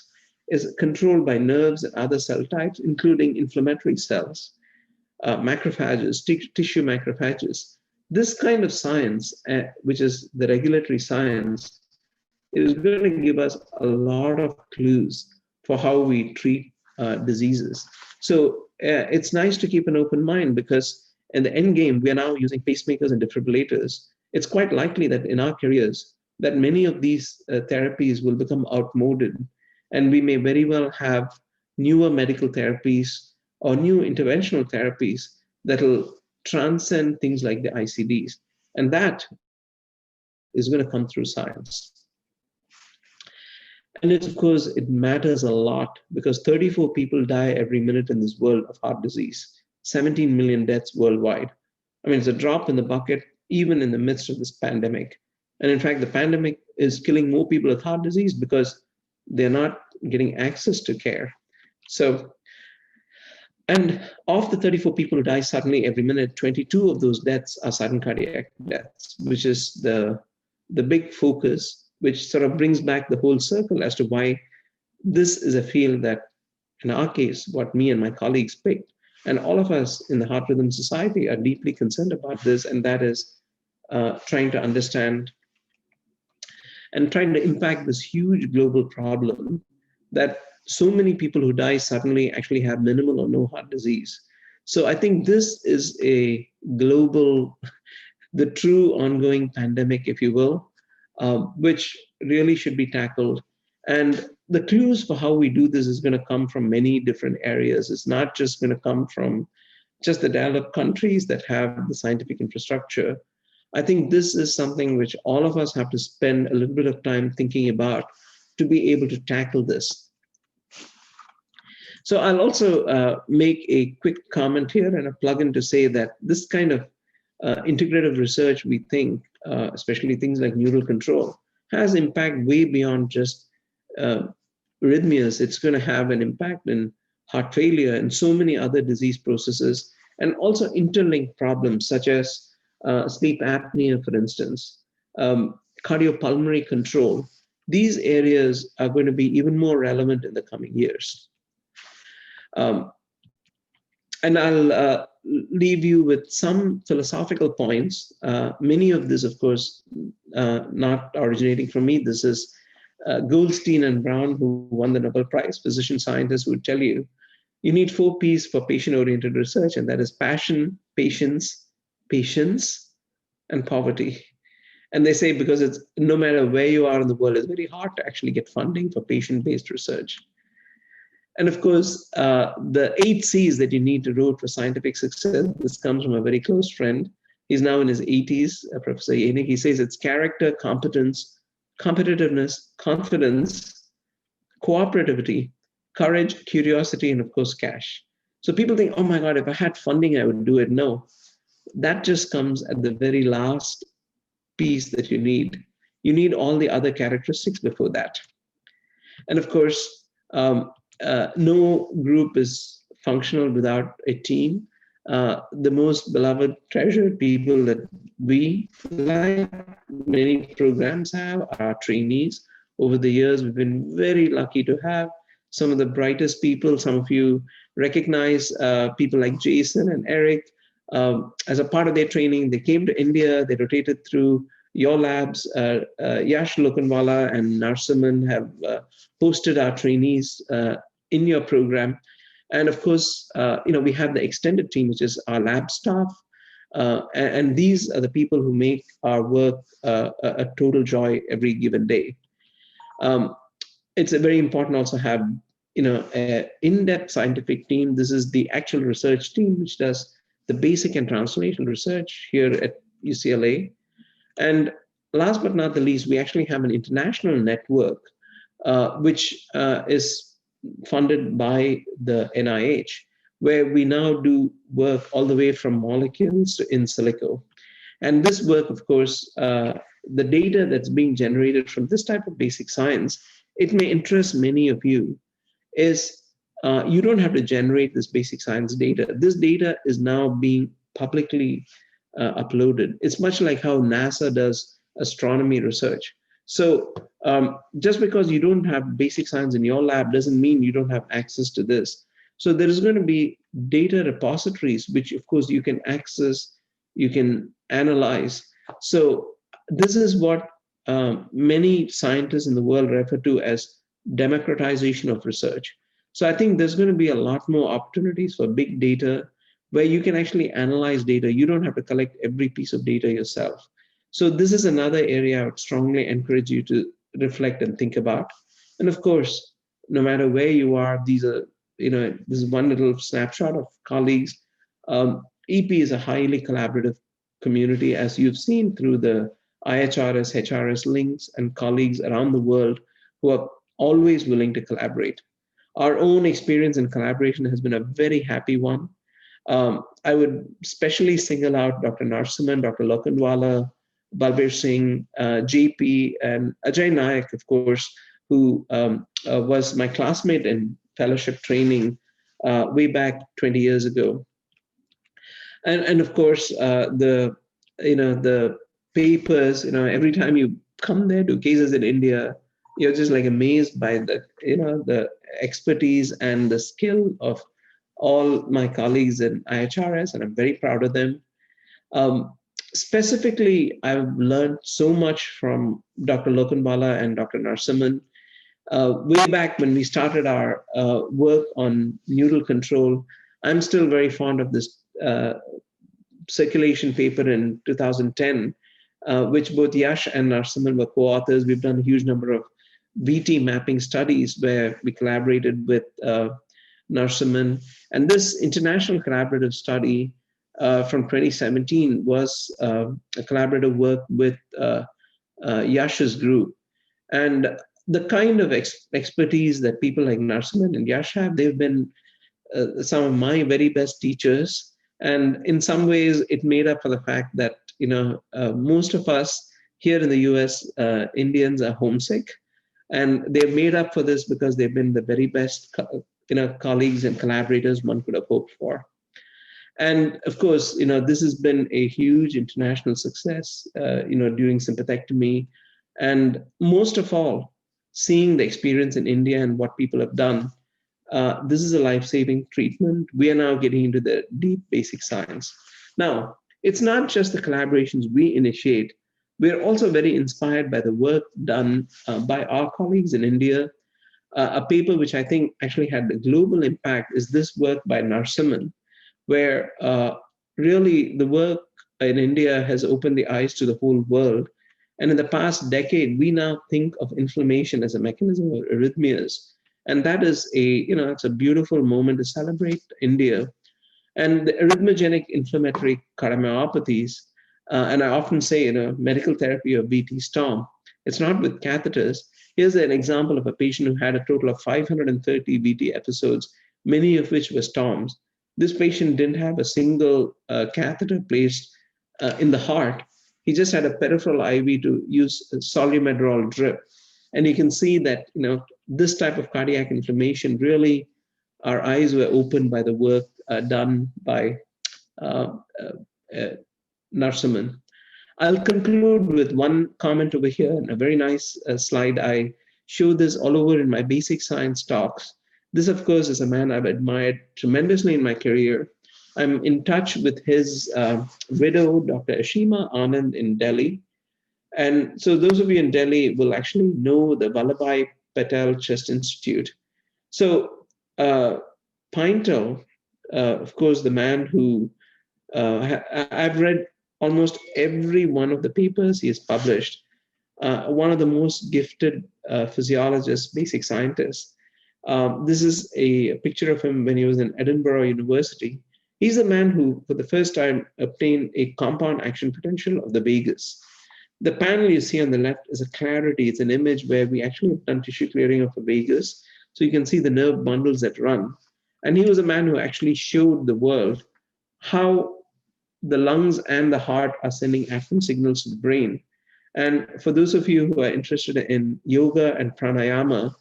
is controlled by nerves and other cell types, including inflammatory cells, macrophages, tissue macrophages. This kind of science, which is the regulatory science, is going to give us a lot of clues for how we treat diseases. So it's nice to keep an open mind, because in the end game, we are now using pacemakers and defibrillators. It's quite likely that in our careers, that many of these therapies will become outmoded, and we may very well have newer medical therapies or new interventional therapies that will transcend things like the ICDs. And that is going to come through science. And it's, of course, it matters a lot, because 34 people die every minute in this world of heart disease, 17 million deaths worldwide. I mean, it's a drop in the bucket, even in the midst of this pandemic. And in fact, the pandemic is killing more people with heart disease because they're not getting access to care. So, and of the 34 people who die suddenly every minute, 22 of those deaths are sudden cardiac deaths, which is the big focus, which sort of brings back the whole circle as to why this is a field that, in our case, what me and my colleagues picked, and all of us in the Heart Rhythm Society are deeply concerned about this, and that is trying to understand and trying to impact this huge global problem that so many people who die suddenly actually have minimal or no heart disease. So I think this is a global, the true ongoing pandemic, if you will, which really should be tackled. And the clues for how we do this is going to come from many different areas. It's not just going to come from just the developed countries that have the scientific infrastructure. I think this is something which all of us have to spend a little bit of time thinking about to be able to tackle this. So I'll also make a quick comment here and a plug-in to say that this kind of integrative research, we think, especially things like neural control, has impact way beyond just arrhythmias. It's going to have an impact in heart failure and so many other disease processes, and also interlinked problems such as sleep apnea, for instance, cardiopulmonary control. These areas are going to be even more relevant in the coming years. And I'll leave you with some philosophical points. Many of this, of course, not originating from me. This is Goldstein and Brown, who won the Nobel Prize, physician scientists, would tell you need 4 P's for patient-oriented research, and that is passion, patience, and poverty. And they say because it's no matter where you are in the world, it's very hard to actually get funding for patient-based research. And of course, the 8 C's that you need to road for scientific success, this comes from a very close friend. He's now in his 80s, Professor Yenig. He says it's character, competence, competitiveness, confidence, cooperativity, courage, curiosity, and of course, cash. So people think, oh my God, if I had funding, I would do it. No, that just comes at the very last piece that you need. You need all the other characteristics before that. And of course, no group is functional without a team. The most beloved, treasured people that we, like many programs have, are trainees. Over the years, we've been very lucky to have some of the brightest people. Some of you recognize people like Jason and Eric. As a part of their training, they came to India, they rotated through your labs. Yash Lokanwala and Narsimhan have hosted our trainees in your program. And of course, we have the extended team, which is our lab staff. And these are the people who make our work a total joy every given day. It's a very important also have an in-depth scientific team. This is the actual research team, which does the basic and translational research here at UCLA. And last but not the least, we actually have an international network, which is funded by the NIH, where we now do work all the way from molecules to in silico. And this work, of course, the data that's being generated from this type of basic science, it may interest many of you, is you don't have to generate this basic science data. This data is now being publicly uploaded. It's much like how NASA does astronomy research. So just because you don't have basic science in your lab doesn't mean you don't have access to this. So there is going to be data repositories, which of course you can access, you can analyze. So this is what many scientists in the world refer to as democratization of research. So I think there's going to be a lot more opportunities for big data where you can actually analyze data. You don't have to collect every piece of data yourself. So this is another area I would strongly encourage you to reflect and think about. And of course, no matter where you are, these are, this is one little snapshot of colleagues. EP is a highly collaborative community, as you've seen through the IHRS, HRS links and colleagues around the world who are always willing to collaborate. Our own experience in collaboration has been a very happy one. I would especially single out Dr. Narsimhan, Dr. Lokanwala, Balbir Singh, JP, and Ajay Nayak, of course, who was my classmate in fellowship training way back 20 years ago. And of course, the papers, every time you come there to cases in India, you're just like amazed by the expertise and the skill of all my colleagues in IHRS, and I'm very proud of them. Specifically, I've learned so much from Dr. Lokanwala and Dr. Narsimhan. Way back when we started our work on neural control, I'm still very fond of this circulation paper in 2010, which both Yash and Narsimhan were co-authors. We've done a huge number of VT mapping studies where we collaborated with Narsimhan. And this international collaborative study from 2017 was a collaborative work with Yash's group. And the kind of expertise that people like Narsimhan and Yash have, they've been some of my very best teachers. And in some ways, it made up for the fact that most of us here in the US, Indians are homesick, and they've made up for this because they've been the very best colleagues and collaborators one could have hoped for. And of course, this has been a huge international success, during sympathectomy, and most of all, seeing the experience in India and what people have done. This is a life-saving treatment. We are now getting into the deep basic science. Now, it's not just the collaborations we initiate, We're also very inspired by the work done by our colleagues in India. A paper which I think actually had a global impact is this work by Narsimhan, where really the work in India has opened the eyes to the whole world. And in the past decade, we now think of inflammation as a mechanism of arrhythmias. And that is it's a beautiful moment to celebrate India and the arrhythmogenic inflammatory cardiomyopathies. And I often say, medical therapy of VT storm, it's not with catheters. Here's an example of a patient who had a total of 530 VT episodes, many of which were storms. This patient didn't have a single catheter placed in the heart. He just had a peripheral IV to use a solumedrol drip. And you can see that, this type of cardiac inflammation really, our eyes were opened by the work done by uh, uh, Narsimhan. I'll conclude with one comment over here, and a very nice slide. I show this all over in my basic science talks. This, of course, is a man I've admired tremendously in my career. I'm in touch with his widow, Dr. Ashima Anand in Delhi. And so those of you in Delhi will actually know the Vallabhai Patel Chest Institute. So Pinto, of course, the man who I've read almost every one of the papers he has published. One of the most gifted physiologists, basic scientists. This is a picture of him when he was in Edinburgh University. He's the man who, for the first time, obtained a compound action potential of the vagus. The panel you see on the left is a clarity. It's an image where we actually have done tissue clearing of the vagus. So you can see the nerve bundles that run. And he was a man who actually showed the world how the lungs and the heart are sending action signals to the brain. And for those of you who are interested in yoga and pranayama,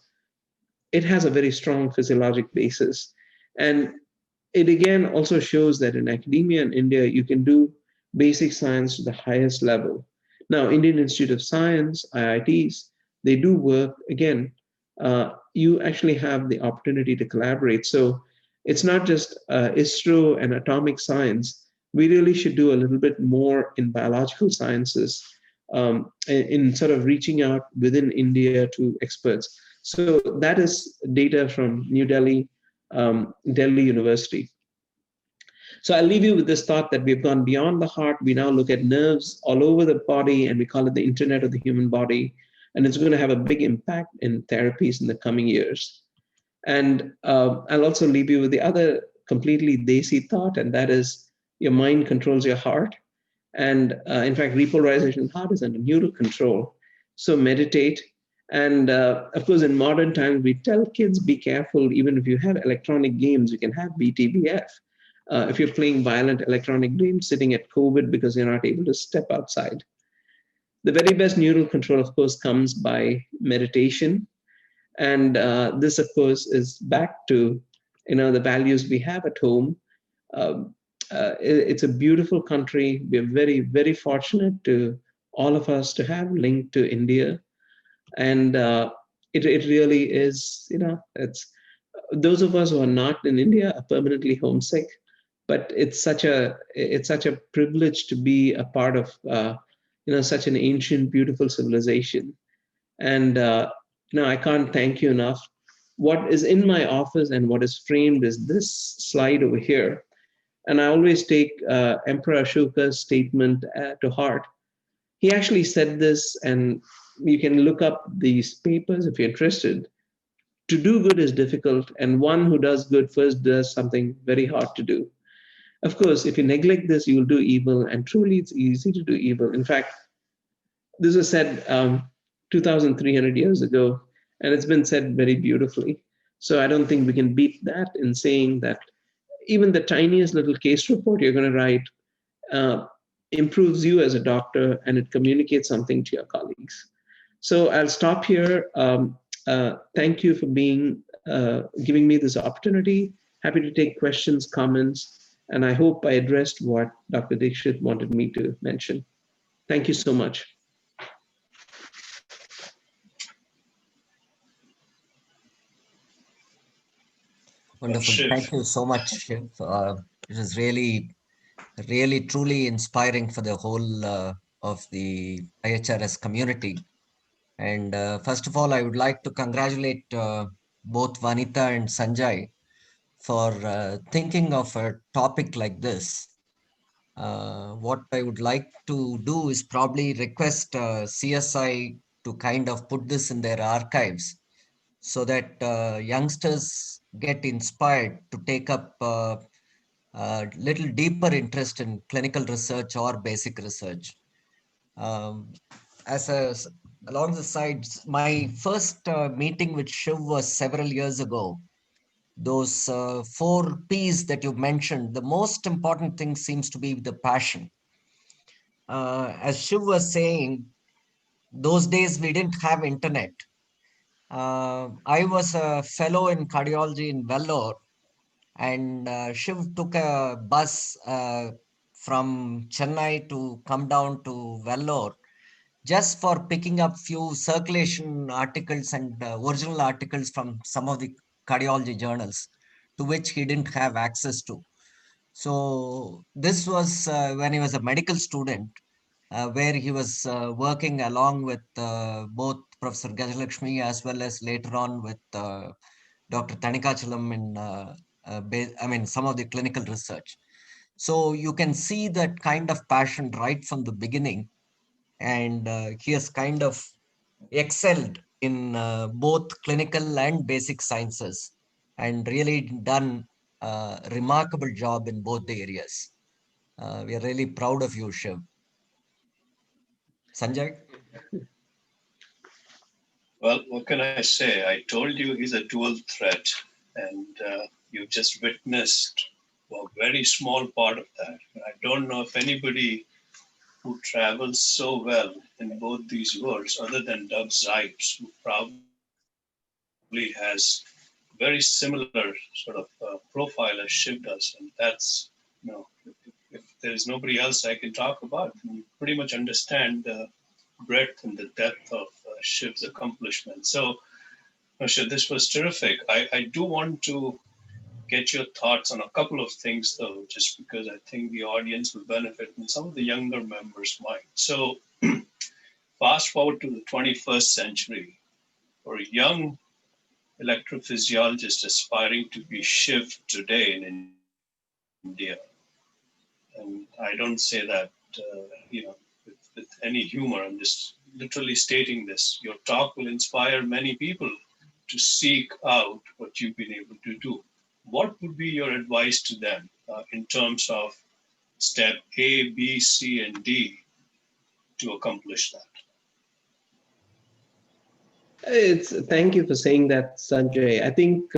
it has a very strong physiologic basis. And it again also shows that in academia in India, you can do basic science to the highest level. Now, Indian Institute of Science, IITs, they do work. Again, you actually have the opportunity to collaborate. So it's not just ISRO and atomic science. We really should do a little bit more in biological sciences, in sort of reaching out within India to experts. So that is data from New Delhi, Delhi University. So I'll leave you with this thought that we've gone beyond the heart. We now look at nerves all over the body, and we call it the internet of the human body. And it's going to have a big impact in therapies in the coming years. And I'll also leave you with the other completely desi thought, and that is your mind controls your heart. And in fact, repolarization of the heart is under neural control. So meditate. And of course, in modern times, we tell kids, be careful, even if you have electronic games, you can have BTBF. If you're playing violent electronic games, sitting at COVID because you're not able to step outside. The very best neural control, of course, comes by meditation. And this, of course, is back to the values we have at home. It's a beautiful country. We're very, very fortunate to all of us to have linked to India. And it really is, it's those of us who are not in India are permanently homesick. But it's such a privilege to be a part of such an ancient, beautiful civilization. And I can't thank you enough. What is in my office and what is framed is this slide over here. And I always take Emperor Ashoka's statement to heart. He actually said this, and you can look up these papers if you're interested. To do good is difficult, and one who does good first does something very hard to do. Of course, if you neglect this, you will do evil, and truly it's easy to do evil. In fact, this was said 2,300 years ago, and it's been said very beautifully. So I don't think we can beat that in saying that even the tiniest little case report you're going to write improves you as a doctor, and it communicates something to your colleagues. So I'll stop here. Thank you for giving me this opportunity. Happy to take questions, comments, and I hope I addressed what Dr. Dixit wanted me to mention. Thank you so much. Wonderful. Thank you so much, Shiv. It was really, really, truly inspiring for the whole of the IHRS community. And first of all, I would like to congratulate both Vanita and Sanjay for thinking of a topic like this. What I would like to do is probably request CSI to kind of put this in their archives so that youngsters get inspired to take up a little deeper interest in clinical research or basic research. Um, as a, along the sides, my first meeting with Shiv was several years ago. Those four P's that you mentioned, the most important thing seems to be the passion. As Shiv was saying, those days we didn't have internet. I was a fellow in cardiology in Vellore, and Shiv took a bus from Chennai to come down to Vellore just for picking up few circulation articles and original articles from some of the cardiology journals to which he didn't have access to. So this was when he was a medical student, where he was working along with both Professor Gajalakshmi as well as later on with Dr. Tanikachalam in, I mean, some of the clinical research. So you can see that kind of passion right from the beginning, and he has kind of excelled in both clinical and basic sciences and really done a remarkable job in both the areas. We are really proud of you, Shiv. Sanjay? Well, what can I say? I told you he's a dual threat, and you've just witnessed a very small part of that. I don't know if anybody who travels so well in both these worlds, other than Doug Zipes, who probably has very similar sort of profile as Shiv does, and that's, you know, if there's nobody else I can talk about, you pretty much understand the breadth and the depth of Shiv's accomplishment. So, Shiv, this was terrific. I do want to get your thoughts on a couple of things, though, just because I think the audience will benefit and some of the younger members might. So, fast forward to the 21st century, for a young electrophysiologist aspiring to be Shiv today in India, and I don't say that, with any humor. I'm just literally stating this. Your talk will inspire many people to seek out what you've been able to do. What would be your advice to them in terms of step A, B, C, and D to accomplish that? It's Thank you for saying that, Sanjay. I think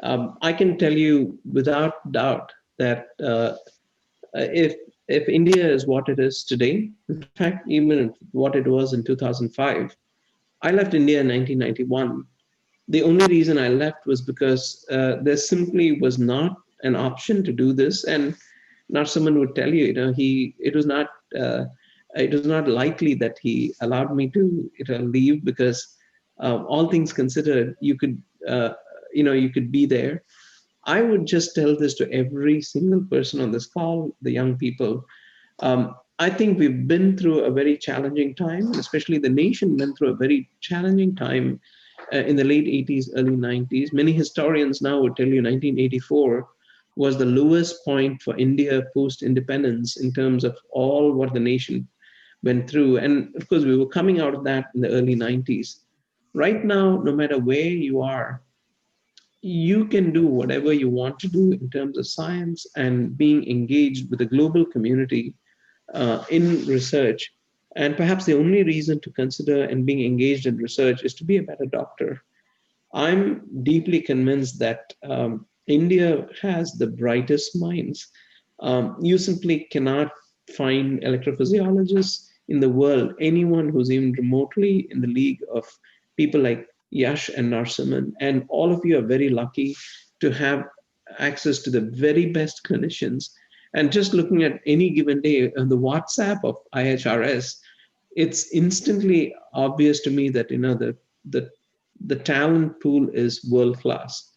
I can tell you without doubt that if India is what it is today, in fact, even what it was in 2005, I left India in 1991. The only reason I left was because there simply was not an option to do this, and not someone would tell you, uh, it was not likely that he allowed me to leave because all things considered, you could be there. I would just tell this to every single person on this call, the young people. I think we've been through a very challenging time, especially the nation went through a very challenging time in the late 80s, early 90s. Many historians now would tell you 1984 was the lowest point for India post independence in terms of all what the nation went through. And of course, we were coming out of that in the early 90s. Right now, no matter where you are, you can do whatever you want to do in terms of science and being engaged with the global community in research. And perhaps the only reason to consider and being engaged in research is to be a better doctor. I'm deeply convinced that India has the brightest minds. You simply cannot find electrophysiologists in the world, anyone who's even remotely in the league of people like Yash and Narsimhan. And all of you are very lucky to have access to the very best clinicians. And just looking at any given day on the WhatsApp of IHRS, it's instantly obvious to me that the the talent pool is world class.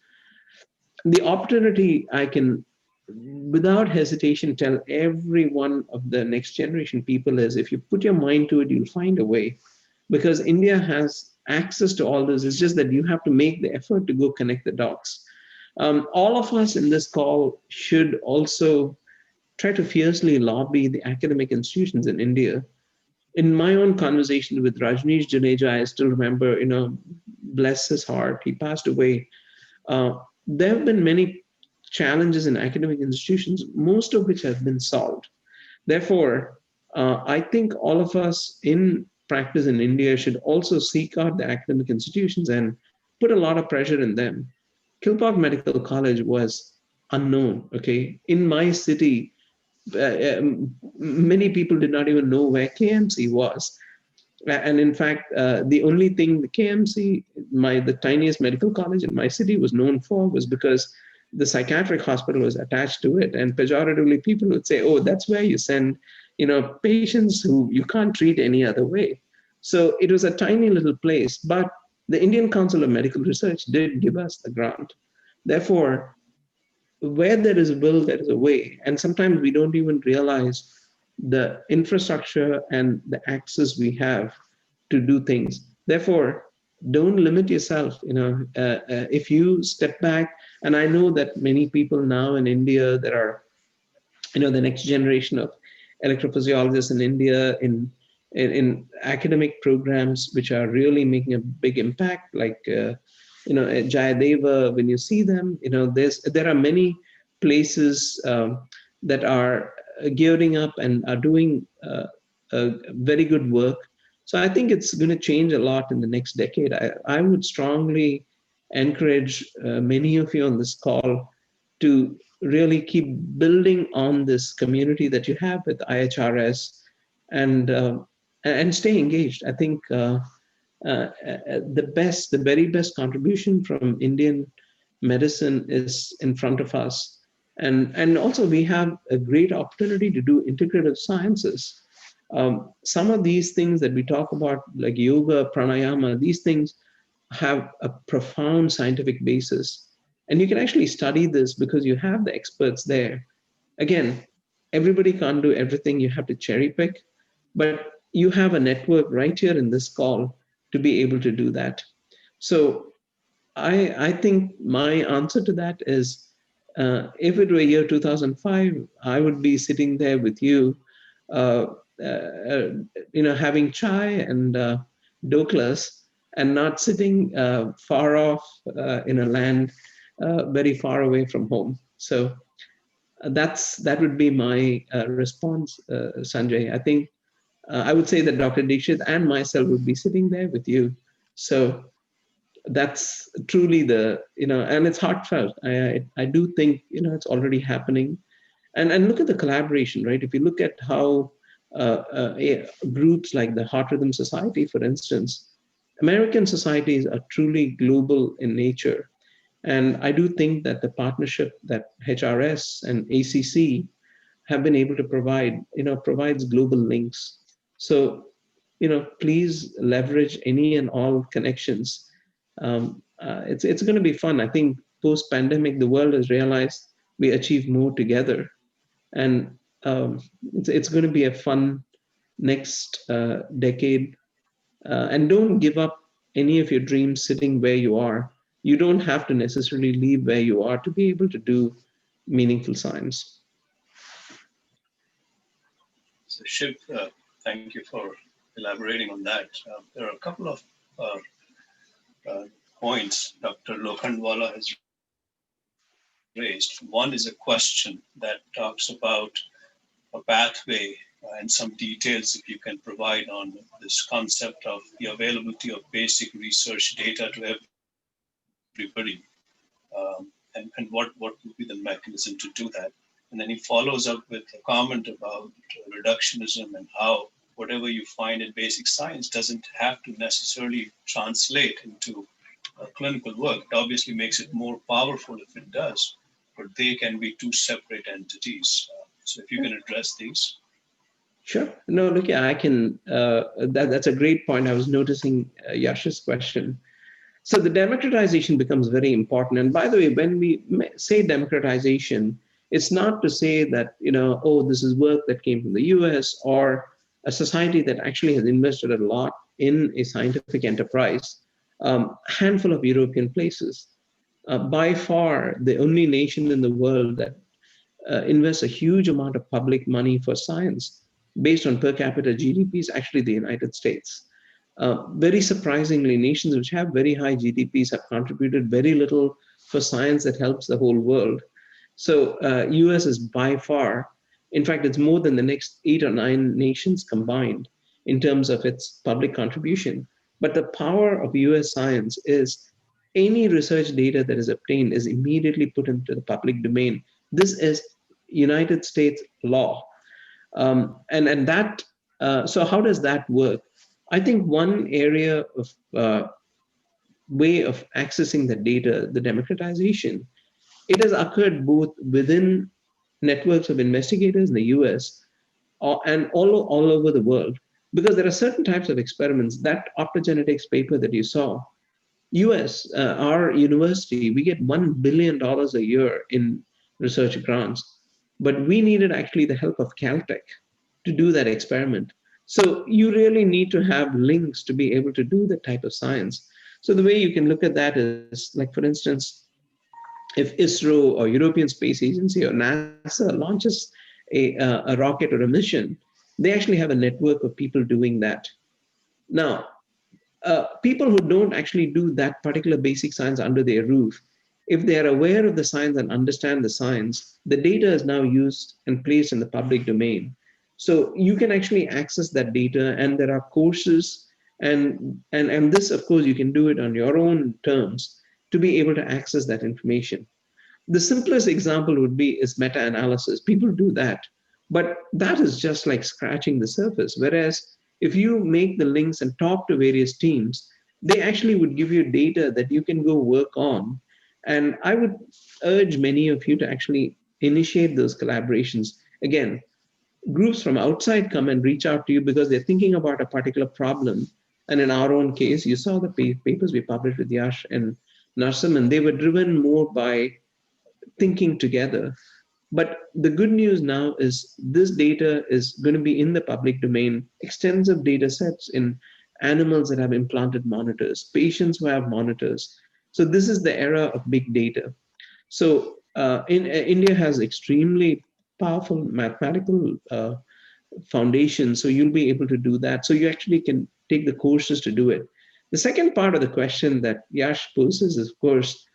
The opportunity I can without hesitation tell every one of the next generation people is, if you put your mind to it, you'll find a way, because India has access to all this. It's just that you have to make the effort to go connect the dots. All of us in this call should also try to fiercely lobby the academic institutions in India. In my own conversation with Rajneesh Juneja, I still remember, bless his heart, he passed away. There have been many challenges in academic institutions, most of which have been solved. Therefore, I think all of us in practice in India should also seek out the academic institutions and put a lot of pressure in them. Kilpatrick Medical College was unknown. Okay, in my city, many people did not even know where KMC was. And in fact, the only thing the KMC, the tiniest medical college in my city, was known for was because the psychiatric hospital was attached to it. And pejoratively, people would say, "Oh, that's where you send, patients who you can't treat any other way." So it was a tiny little place, but the Indian Council of Medical Research did give us the grant. Therefore, where there is a will, there is a way. And sometimes we don't even realize the infrastructure and the access we have to do things. Therefore, don't limit yourself. If you step back, and I know that many people now in India, there are, the next generation of electrophysiologists in India in academic programs which are really making a big impact, like at Jayadeva. When you see them, there are many places that are gearing up and are doing very good work. So I think it's going to change a lot in the next decade. I would strongly encourage many of you on this call to really keep building on this community that you have with IHRS, and stay engaged. I think the very best contribution from Indian medicine is in front of us, and also we have a great opportunity to do integrative sciences. Some of these things that we talk about, like yoga, pranayama, these things have a profound scientific basis. And you can actually study this because you have the experts there. Again, everybody can't do everything. You have to cherry pick, but you have a network right here in this call to be able to do that. So I think my answer to that is, if it were year 2005, I would be sitting there with you, uh, having chai and doklas, and not sitting far off in a land very far away from home. So that would be my response, Sanjay. I think I would say that Dr. Dikshit and myself would be sitting there with you. So that's truly and it's heartfelt. I do think it's already happening, and look at the collaboration, right? If you look at how groups like the Heart Rhythm Society, for instance, American societies are truly global in nature. And I do think that the partnership that HRS and ACC have been able to provide, provides global links. So, please leverage any and all connections. It's going to be fun. I think post pandemic, the world has realized we achieve more together, and it's going to be a fun next decade. And don't give up any of your dreams sitting where you are. You don't have to necessarily leave where you are to be able to do meaningful science. So Shiv, thank you for elaborating on that. There are a couple of uh, points Dr. Lokhandwala has raised. One is a question that talks about a pathway and some details, if you can provide on this concept of the availability of basic research data to everybody, and what would be the mechanism to do that. And then he follows up with a comment about reductionism and how whatever you find in basic science doesn't have to necessarily translate into clinical work. It obviously makes it more powerful if it does, but they can be two separate entities. So if you can address these. Sure. No, look, yeah, I can. That's a great point. I was noticing Yash's question. So the democratization becomes very important. And by the way, when we say democratization, It's not to say that, oh, this is work that came from the US or a society that actually has invested a lot in a scientific enterprise. Handful of European places. By far, the only nation in the world that invests a huge amount of public money for science based on per capita GDP is actually the United States. Very surprisingly, nations which have very high GDPs have contributed very little for science that helps the whole world. So US is by far, in fact, it's more than the next 8 or 9 nations combined in terms of its public contribution. But the power of US science is any research data that is obtained is immediately put into the public domain. This is United States law. And that, so how does that work? I think one area of way of accessing the data, the democratization, it has occurred both within networks of investigators in the US and all over the world, because there are certain types of experiments. That optogenetics paper that you saw, US, our university, we get $1 billion a year in research grants, but we needed actually the help of Caltech to do that experiment. So you really need to have links to be able to do that type of science. So the way you can look at that is, like, for instance, if ISRO or European Space Agency or NASA launches a rocket or a mission, they actually have a network of people doing that. Now, people who don't actually do that particular basic science under their roof, if they are aware of the science and understand the science, the data is now used and placed in the public domain. So you can actually access that data, and there are courses, and this, of course, you can do it on your own terms to be able to access that information. The simplest example would be is meta-analysis. People do that, but that is just like scratching the surface. Whereas if you make the links and talk to various teams, they actually would give you data that you can go work on. And I would urge many of you to actually initiate those collaborations. Again, groups from outside come and reach out to you because they're thinking about a particular problem. And in our own case, you saw the papers we published with Yash and Narsimhan, they were driven more by thinking together. But the good news now is this data is going to be in the public domain, extensive data sets in animals that have implanted monitors, patients who have monitors. So this is the era of big data. So India has extremely powerful mathematical foundation, so you'll be able to do that. So you actually can take the courses to do it. The second part of the question that Yash poses, of course,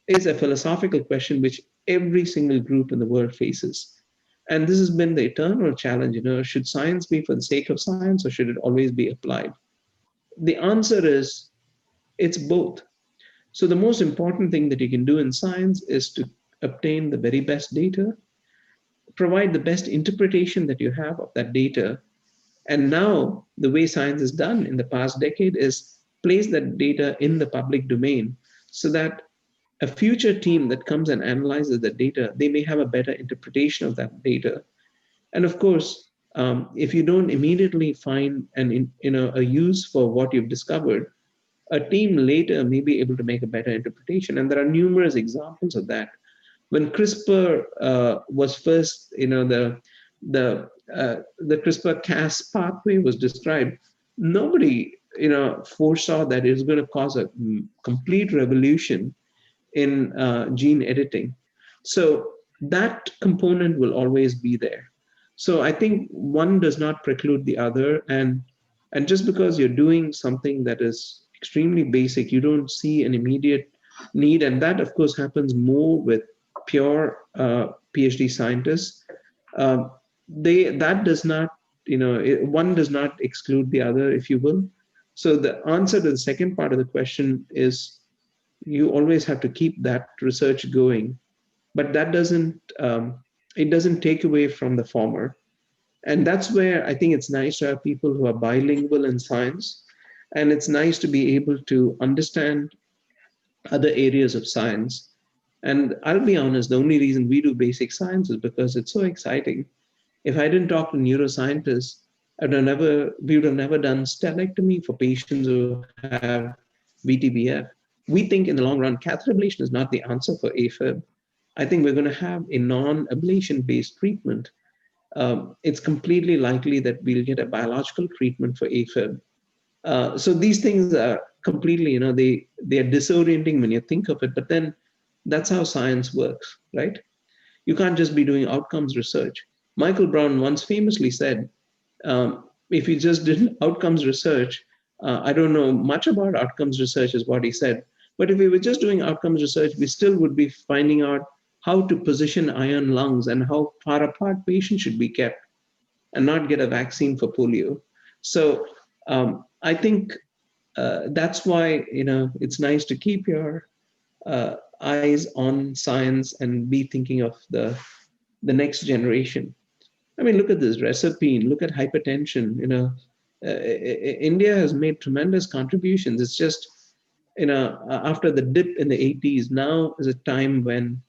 is a philosophical question which every single group in the world faces. And this has been the eternal challenge, should science be for the sake of science or should it always be applied? The answer is it's both. So the most important thing that you can do in science is to obtain the very best data, provide the best interpretation that you have of that data. And now the way science is done in the past decade is place that data in the public domain so that a future team that comes and analyzes the data, they may have a better interpretation of that data. And of course, if you don't immediately find a use for what you've discovered, a team later may be able to make a better interpretation. And there are numerous examples of that. When CRISPR was first, the CRISPR-Cas pathway was described, nobody, foresaw that it was going to cause a complete revolution in gene editing. So that component will always be there. So I think one does not preclude the other. And just because you're doing something that is extremely basic, you don't see an immediate need. And that, of course, happens more with pure PhD scientists. That does not, one does not exclude the other, if you will. So the answer to the second part of the question is you always have to keep that research going, but that doesn't it doesn't take away from the former. And that's where I think it's nice to have people who are bilingual in science, and it's nice to be able to understand other areas of science. And I'll be honest, the only reason we do basic science is because it's so exciting. If I didn't talk to neuroscientists, we would have never done stellectomy for patients who have VTBF. We think in the long run, catheter ablation is not the answer for AFib. I think we're going to have a non-ablation based treatment. It's completely likely that we'll get a biological treatment for AFib. So these things are completely, they are disorienting when you think of it, but then that's how science works, right? You can't just be doing outcomes research. Michael Brown once famously said, if you just did outcomes research, I don't know much about outcomes research, is what he said. But if we were just doing outcomes research, we still would be finding out how to position iron lungs and how far apart patients should be kept and not get a vaccine for polio. So I think that's why it's nice to keep your eyes on science and be thinking of the next generation. I mean, look at this Resapine, look at hypertension. India has made tremendous contributions. It's just, after the dip in the 80s, now is a time when,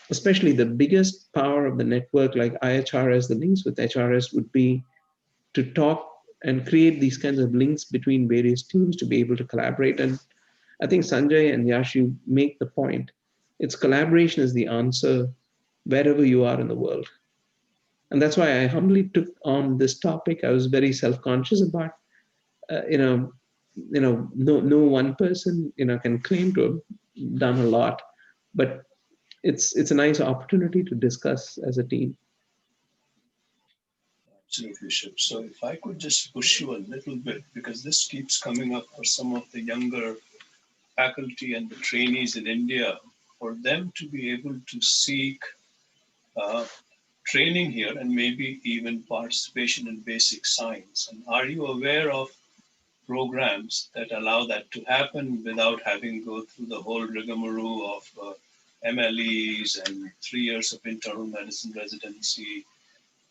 especially the biggest power of the network, like IHRS, the links with HRS would be to talk and create these kinds of links between various teams to be able to collaborate. And I think Sanjay and Yashu make the point. It's collaboration is the answer wherever you are in the world. And that's why I humbly took on this topic. I was very self-conscious about, uh, you know, no one person, can claim to have done a lot, but it's a nice opportunity to discuss as a team. Absolutely, Shiv. So if I could just push you a little bit, because this keeps coming up for some of the younger faculty and the trainees in India, for them to be able to seek uh, training here and maybe even participation in basic science. And are you aware of programs that allow that to happen without having go through the whole rigmarole of MLEs and 3 years of internal medicine residency?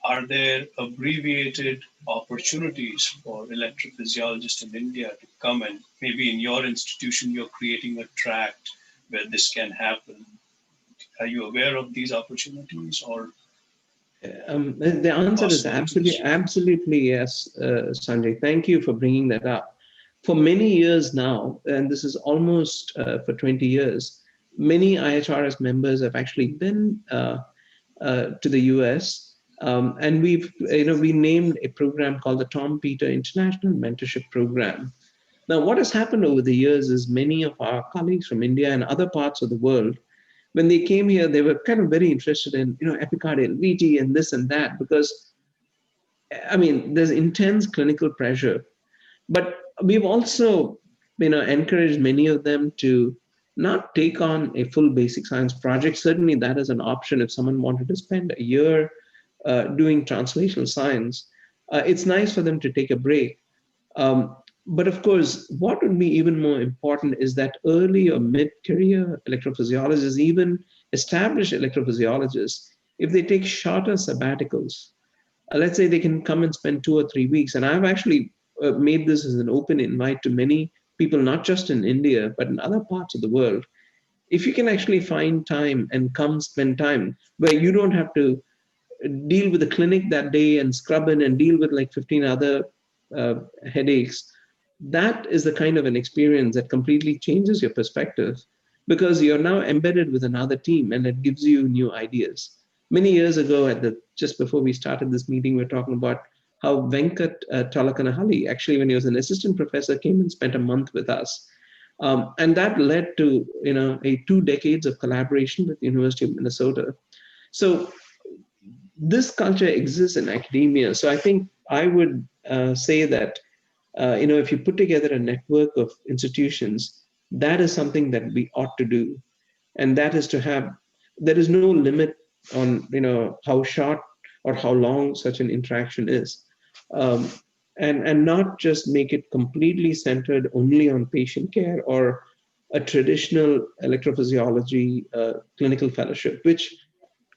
Are there abbreviated opportunities for electrophysiologists in India to come, and maybe in your institution you're creating a tract where this can happen? Are you aware of these opportunities, or The answer is absolutely, possibilities? absolutely yes, Sanjay. Thank you for bringing that up. For many years now, and this is almost for 20 years, many IHRS members have actually been to the US. And we named a program called the Tom Peter International Mentorship Program. Now, what has happened over the years is many of our colleagues from India and other parts of the world, when they came here, they were kind of very interested in, epicardial VT and this and that, because, I mean, there's intense clinical pressure. But we've also, encouraged many of them to not take on a full basic science project. Certainly, that is an option if someone wanted to spend a year doing translational science. It's nice for them to take a break. But of course, what would be even more important is that early or mid-career electrophysiologists, even established electrophysiologists, if they take shorter sabbaticals, let's say they can come and spend 2 or 3 weeks. And I've actually made this as an open invite to many people, not just in India, but in other parts of the world. If you can actually find time and come spend time where you don't have to deal with the clinic that day and scrub in and deal with like 15 other uh, headaches, that is the kind of an experience that completely changes your perspective, because you're now embedded with another team and it gives you new ideas. Many years ago, just before we started this meeting, we were talking about how Venkat Talakanahalli, actually, when he was an assistant professor, came and spent a month with us. And that led to a 2 decades of collaboration with the University of Minnesota. So this culture exists in academia. So I think I would say that if you put together a network of institutions, that is something that we ought to do, and that is to have. There is no limit on how short or how long such an interaction is, um, and not just make it completely centered only on patient care or a traditional electrophysiology clinical fellowship, which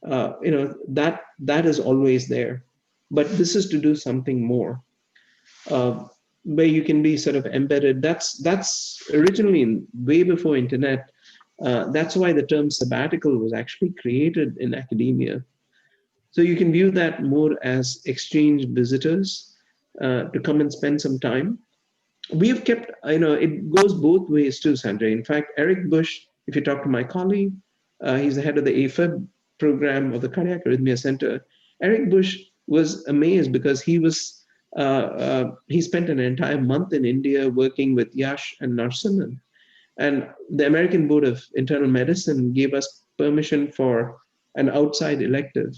that is always there, but this is to do something more, uh, where you can be sort of embedded. That's originally way before internet. That's why the term sabbatical was actually created in academia. So you can view that more as exchange visitors to come and spend some time. We have kept, it goes both ways too, Sanjay. In fact, Eric Bush, if you talk to my colleague, He's the head of the AFib program of the Cardiac Arrhythmia Center. Eric Bush was amazed because he spent an entire month in India working with Yash and Narsimhan. And the American Board of Internal Medicine gave us permission for an outside elective.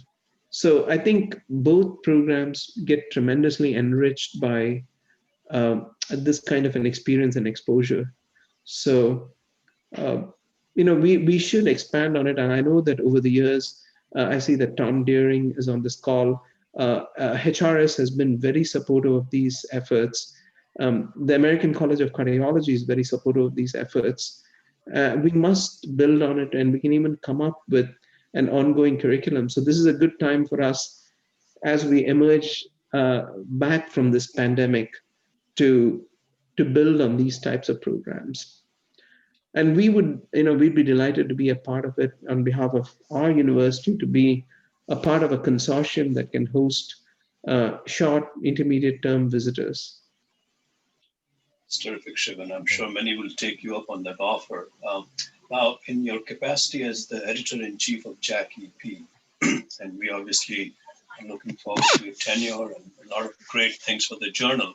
So I think both programs get tremendously enriched by this kind of an experience and exposure. So uh, we should expand on it. And I know that over the years, I see that Tom Deering is on this call. HRS has been very supportive of these efforts. The American College of Cardiology is very supportive of these efforts. We must build on it, and we can even come up with an ongoing curriculum. So this is a good time for us as we emerge back from this pandemic to build on these types of programs. And we'd be delighted to be a part of it on behalf of our university, to be a part of a consortium that can host short intermediate term visitors. It's terrific, Shiv, and I'm sure many will take you up on that offer. Now, in your capacity as the editor-in-chief of Jack EP, and we obviously are looking forward to your tenure and a lot of great things for the journal,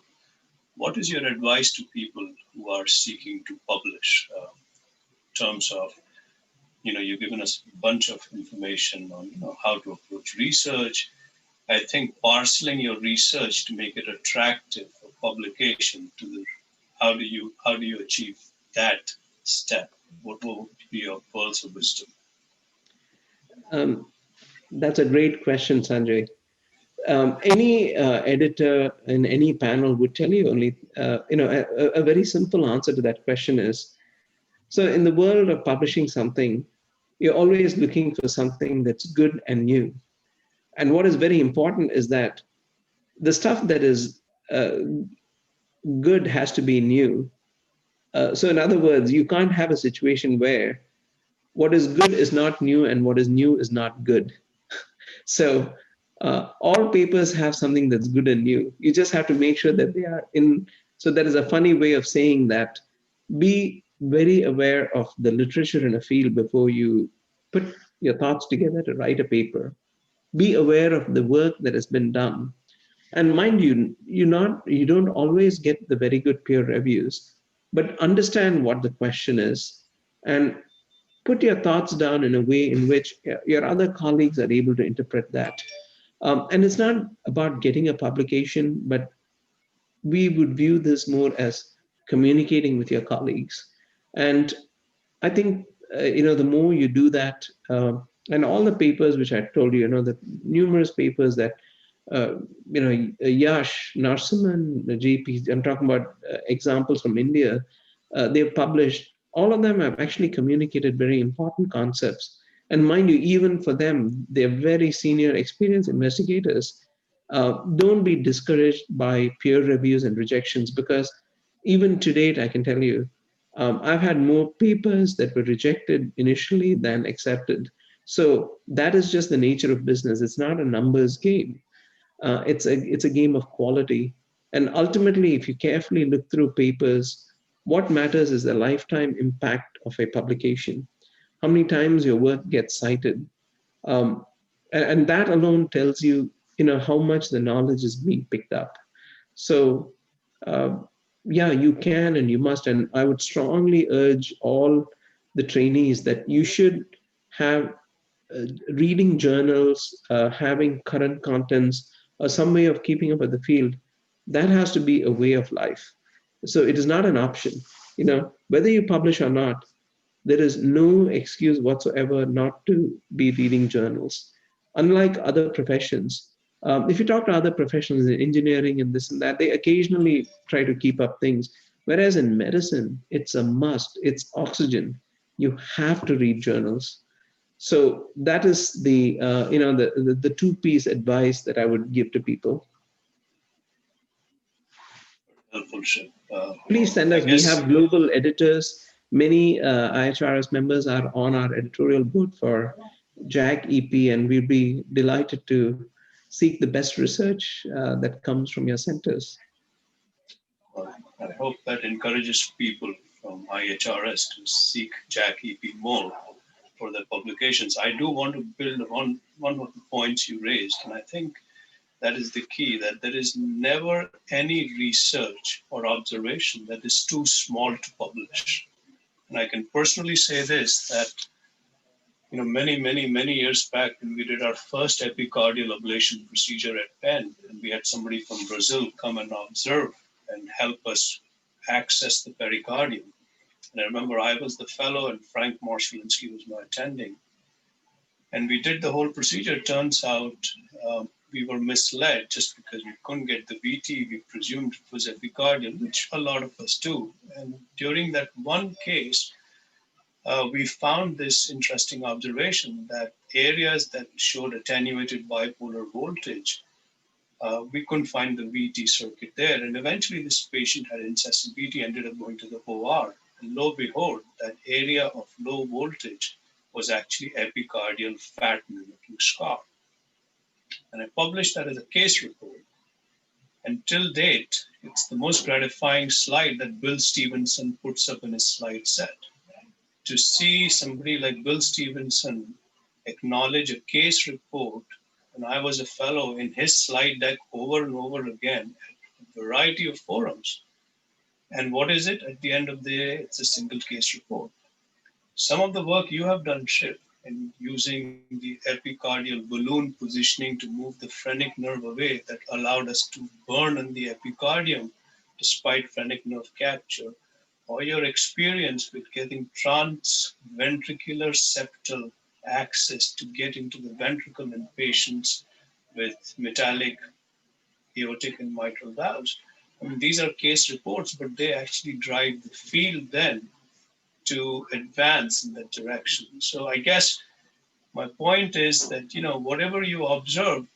what is your advice to people who are seeking to publish in terms of, you've given us a bunch of information on how to approach research. I think parceling your research to make it attractive for publication to the how do you achieve that step? What will be your pearls of wisdom? Um, that's a great question, Sanjay. Any editor in any panel would tell you only, a very simple answer to that question is, so in the world of publishing something, you're always looking for something that's good and new. And what is very important is that the stuff that is good has to be new. So in other words, you can't have a situation where what is good is not new and what is new is not good. So all papers have something that's good and new. You just have to make sure that they are in. So that is a funny way of saying that. Be very aware of the literature in a field before you put your thoughts together to write a paper. Be aware of the work that has been done. And mind you, you don't always get the very good peer reviews, but understand what the question is and put your thoughts down in a way in which your other colleagues are able to interpret that. And it's not about getting a publication, but we would view this more as communicating with your colleagues. And I think the more you do that, and all the papers which I told you, the numerous papers that uh, Yash, Narsimhan, the JP, I'm talking about examples from India, they've published. All of them have actually communicated very important concepts. And mind you, even for them, they're very senior, experienced investigators. Don't be discouraged by peer reviews and rejections, because even to date, I can tell you, I've had more papers that were rejected initially than accepted. So that is just the nature of business. It's not a numbers game. It's a game of quality. And ultimately, if you carefully look through papers, what matters is the lifetime impact of a publication. How many times your work gets cited, um, and that alone tells you, how much the knowledge is being picked up. So, uh, yeah, you can and you must. And I would strongly urge all the trainees that you should have reading journals, having current contents, or some way of keeping up with the field. That has to be a way of life. So it is not an option. Whether you publish or not, there is no excuse whatsoever not to be reading journals. Unlike other professions, if you talk to other professionals in engineering and this and that, they occasionally try to keep up things. Whereas in medicine, it's a must, it's oxygen. You have to read journals. So that is the two-piece advice that I would give to people. Helpful, Shiv. Please send I us. We guess have global editors. Many IHRS members are on our editorial board for Jack EP, and we'd be delighted to seek the best research that comes from your centers. I hope that encourages people from IHRS to seek Jack EP more. for their publications. I do want to build on one of the points you raised, and I think that is the key, that there is never any research or observation that is too small to publish. And I can personally say this, that many years back when we did our first epicardial ablation procedure at Penn, and we had somebody from Brazil come and observe and help us access the pericardium. And I remember I was the fellow and Frank Marshalinsky was my attending. And we did the whole procedure. It turns out we were misled just because we couldn't get the VT. We presumed it was epicardial, which a lot of us do. And during that one case, we found this interesting observation that areas that showed attenuated bipolar voltage, we couldn't find the VT circuit there. And eventually this patient had incessant VT, ended up going to the OR. And lo and behold, that area of low voltage was actually epicardial fat mimicking scar. And I published that as a case report. And till date, it's the most gratifying slide that Bill Stevenson puts up in his slide set. To see somebody like Bill Stevenson acknowledge a case report, and I was a fellow, in his slide deck over and over again at a variety of forums. And what is it? At the end of the day, it's a single case report. Some of the work you have done, Shiv, in using the epicardial balloon positioning to move the phrenic nerve away, that allowed us to burn in the epicardium despite phrenic nerve capture, or your experience with getting transventricular septal access to get into the ventricle in patients with metallic aortic and mitral valves. I mean, these are case reports, but they actually drive the field then to advance in that direction. So I guess my point is that, whatever you observe,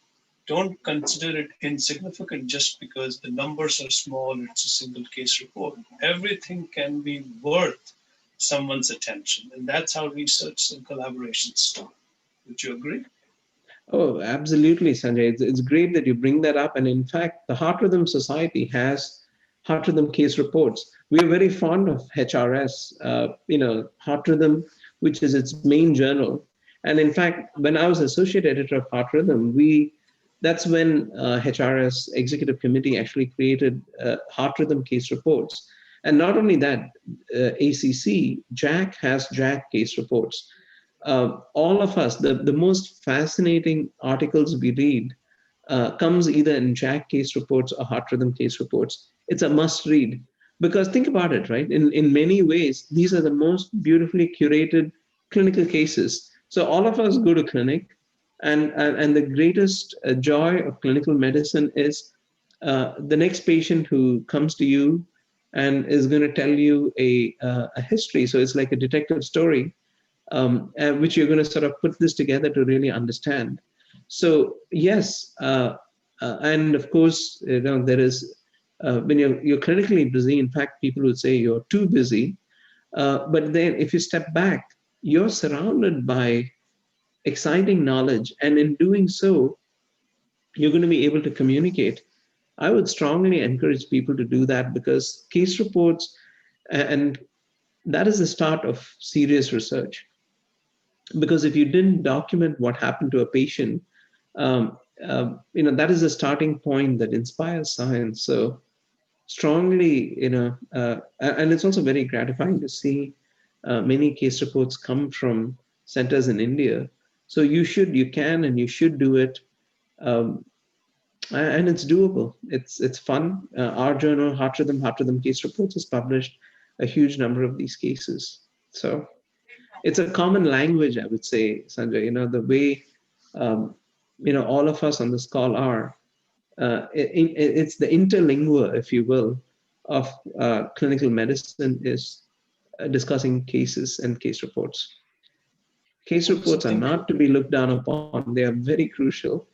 don't consider it insignificant just because the numbers are small, it's a single case report. Everything can be worth someone's attention. And that's how research and collaborations start. Would you agree? Oh, absolutely, Sanjay. It's great that you bring that up. And in fact, the Heart Rhythm Society has Heart Rhythm case reports. We are very fond of HRS, Heart Rhythm, which is its main journal. And in fact, when I was associate editor of Heart Rhythm, that's when HRS executive committee actually created Heart Rhythm case reports. And not only that, ACC, JACC has JACC case reports. All of us, the most fascinating articles we read comes either in JACC case reports or Heart Rhythm case reports. It's a must read because think about it, right? In many ways, these are the most beautifully curated clinical cases. So all of us go to clinic, and the greatest joy of clinical medicine is the next patient who comes to you and is going to tell you a history. So it's like a detective story, which you're going to sort of put this together to really understand. So yes, and of course, there is when you're clinically busy. In fact, people would say you're too busy. But then, if you step back, you're surrounded by exciting knowledge, and in doing so, you're going to be able to communicate. I would strongly encourage people to do that because case reports, and that is the start of serious research. Because if you didn't document what happened to a patient, that is the starting point that inspires science. So strongly, and it's also very gratifying to see many case reports come from centers in India. So you can, and you should do it. And it's doable. It's fun. Our journal, Heart Rhythm Case Reports, has published a huge number of these cases. So it's a common language, I would say, Sanjay. The way all of us on this call are. It's the interlingua, if you will, of clinical medicine is discussing cases and case reports. Case reports are not to be looked down upon. They are very crucial.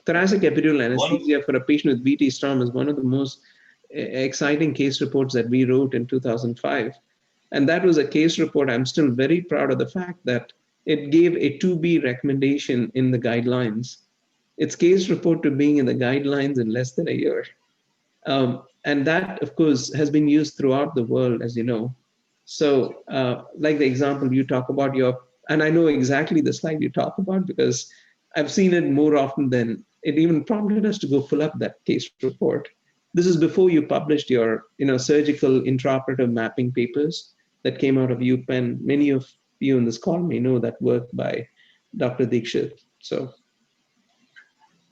Thoracic epidural anesthesia for a patient with VT storm is one of the most exciting case reports that we wrote in 2005. And that was a case report. I'm still very proud of the fact that it gave a 2B recommendation in the guidelines. Its case report to being in the guidelines in less than a year. And that, of course, has been used throughout the world, as you know. So like the example you talk about, your And I know exactly the slide you talk about because I've seen it more often than it even prompted us to go pull up that case report. This is before you published your, surgical intraoperative mapping papers that came out of UPenn. Many of you in this call may know that work by Dr. Dikshit. So,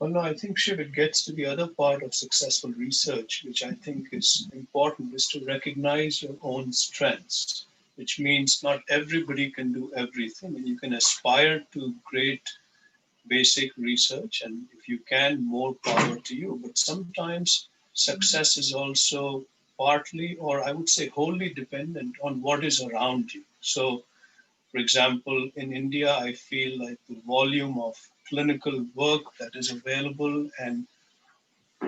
Well, no, I think, Shiv, it gets to the other part of successful research, which I think is important, is to recognize your own strengths, which means not everybody can do everything. And you can aspire to great basic research, and if you can, more power to you. But sometimes success is also partly, or I would say wholly, dependent on what is around you. So, for example, in India, I feel like the volume of clinical work that is available and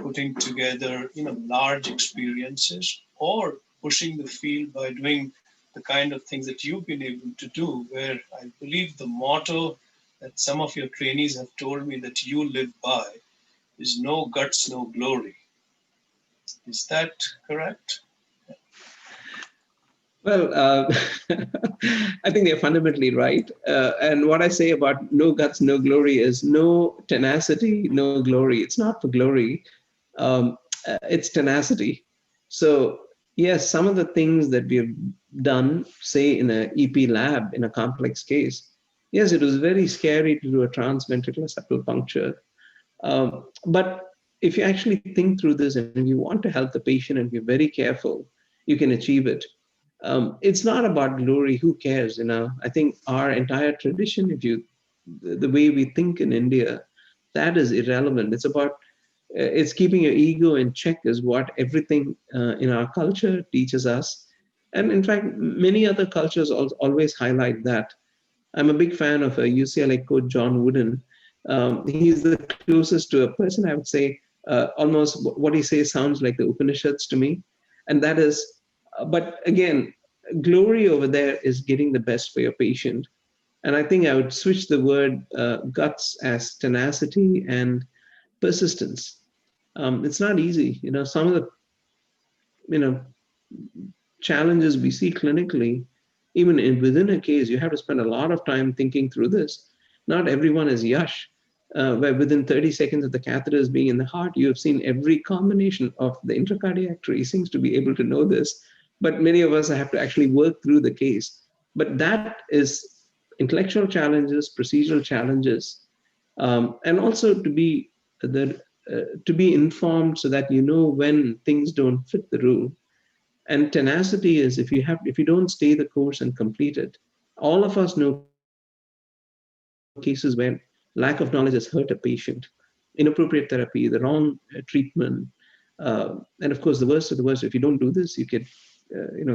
putting together, large experiences or pushing the field by doing the kind of things that you've been able to do, where I believe the motto that some of your trainees have told me that you live by is no guts, no glory. Is that correct? well, I think they're fundamentally right. And what I say about no guts, no glory is no tenacity, no glory. It's not for glory. It's tenacity. So yes, some of the things that we have done, say in a EP lab in a complex case, yes, it was very scary to do a transventricular septal puncture. But if you actually think through this and you want to help the patient and be very careful, you can achieve it. It's not about glory. Who cares? I think our entire tradition, if you, the way we think in India, that is irrelevant. It's about it's keeping your ego in check is what everything in our culture teaches us. And in fact, many other cultures always highlight that. I'm a big fan of a UCLA coach, John Wooden. He's the closest to a person, I would say, almost what he says sounds like the Upanishads to me. And that is, but again, glory over there is getting the best for your patient. And I think I would switch the word guts as tenacity and persistence. It's not easy. Some of the, you know, challenges we see clinically, even within a case, you have to spend a lot of time thinking through this. Not everyone is Yash, where within 30 seconds of the catheters being in the heart, you have seen every combination of the intracardiac tracings to be able to know this. But many of us have to actually work through the case. But that is intellectual challenges, procedural challenges, and also to be informed so that you know when things don't fit the rule. And tenacity is if you don't stay the course and complete it. All of us know cases where lack of knowledge has hurt a patient, inappropriate therapy, the wrong treatment, and of course the worst of the worst. If you don't do this, you could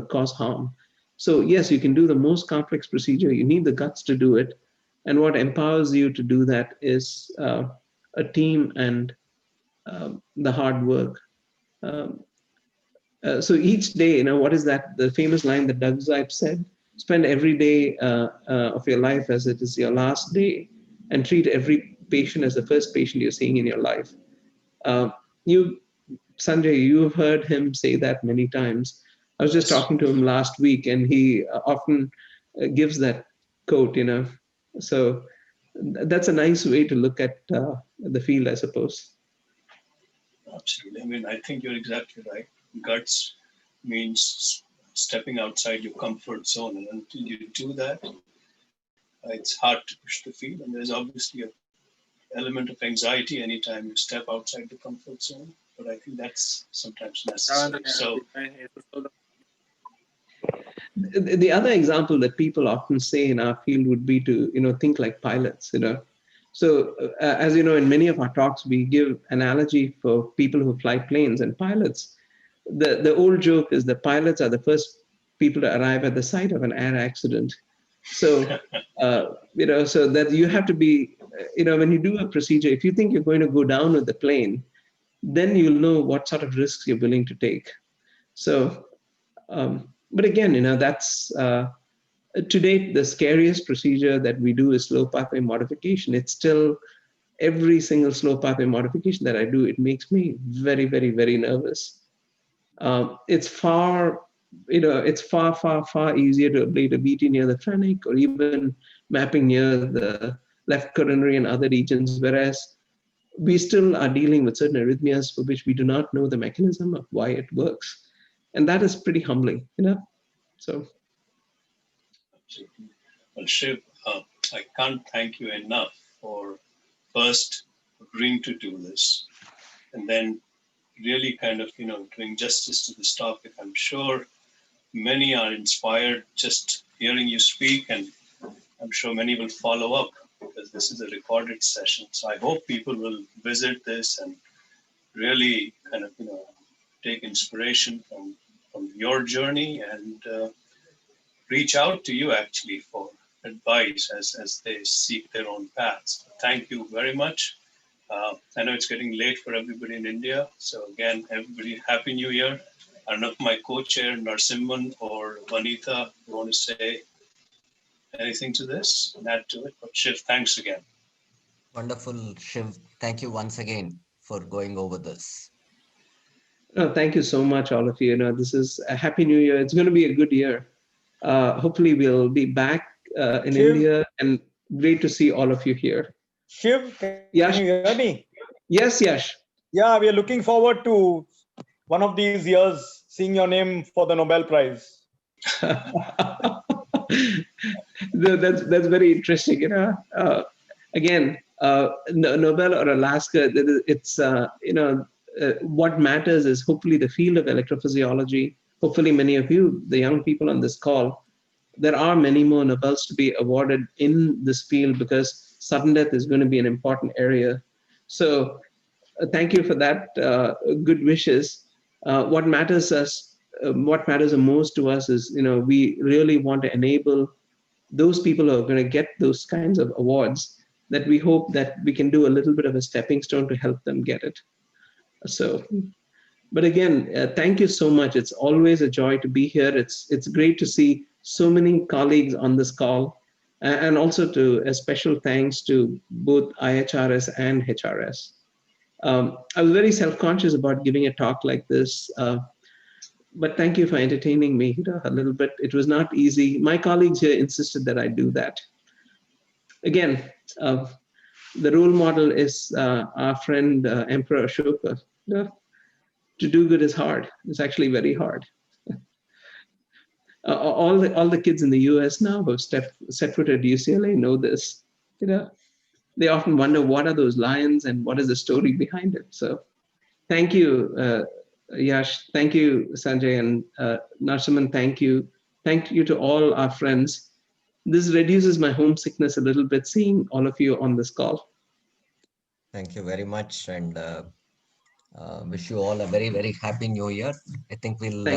cause harm. So yes, you can do the most complex procedure. You need the guts to do it, and what empowers you to do that is a team and the hard work. Um, so each day, what is that? The famous line that Doug Zipe said: "Spend every day of your life as it is your last day, and treat every patient as the first patient you're seeing in your life." Uh, you, Sanjay, you've heard him say that many times. I was just Yes. talking to him last week, and he often gives that quote. So that's a nice way to look at the field, I suppose. Absolutely. I mean, I think you're exactly right. Guts means stepping outside your comfort zone. And until you do that, it's hard to push the field. And there's obviously an element of anxiety anytime you step outside the comfort zone. But I think that's sometimes necessary. So, The other example that people often say in our field would be to think like pilots. So as you know, in many of our talks we give analogy for people who fly planes and pilots. The old joke is the pilots are the first people to arrive at the site of an air accident. So so that you have to be, when you do a procedure, if you think you're going to go down with the plane, then you'll know what sort of risks you're willing to take. So but again, that's to date, the scariest procedure that we do is slow pathway modification. It's still every single slow pathway modification that I do, it makes me very, very, very nervous. It's far it's far, far, far easier to ablate a VT near the phrenic or even mapping near the left coronary and other regions, whereas we still are dealing with certain arrhythmias for which we do not know the mechanism of why it works. And that is pretty humbling, So. Absolutely. Well, Shiv, I can't thank you enough for first agreeing to do this and then really kind of, doing justice to this topic. I'm sure many are inspired just hearing you speak, and I'm sure many will follow up because this is a recorded session. So I hope people will visit this and really kind of, take inspiration from your journey and reach out to you actually for advice as they seek their own paths. Thank you very much. I know it's getting late for everybody in India. So again, everybody, Happy New Year. I don't know if my co-chair Narsimhan or Vanitha want to say anything to this and add to it. But Shiv, thanks again. Wonderful, Shiv. Thank you once again for going over this. Thank you so much, all of you. This is a Happy New Year. It's going to be a good year. Hopefully, we'll be back in Shiv, India, and great to see all of you here. Shiv, can Yash? you hear me? Yes, Yash. Yeah, we are looking forward to one of these years seeing your name for the Nobel Prize. That's very interesting. Again, Nobel or Alaska. It's what matters is hopefully the field of electrophysiology. Hopefully, many of you, the young people on this call, there are many more Nobels to be awarded in this field because sudden death is going to be an important area. So, thank you for that. Good wishes. What matters the most to us is, we really want to enable those people who are going to get those kinds of awards, that we hope that we can do a little bit of a stepping stone to help them get it. So, but again, thank you so much. It's always a joy to be here. It's great to see so many colleagues on this call, and also to a special thanks to both IHRS and HRS. I was very self-conscious about giving a talk like this, but thank you for entertaining me a little bit. It was not easy. My colleagues here insisted that I do that. Again, the role model is our friend Emperor Ashoka. To do good is hard. It's actually very hard. All the kids in the US now who have set foot at UCLA know this. They often wonder what are those lions and what is the story behind it. So thank you, Yash. Thank you, Sanjay, and Narsimhan. Thank you. Thank you to all our friends. This reduces my homesickness a little bit, seeing all of you on this call. Thank you very much, and wish you all a very, very happy new year. I think we'll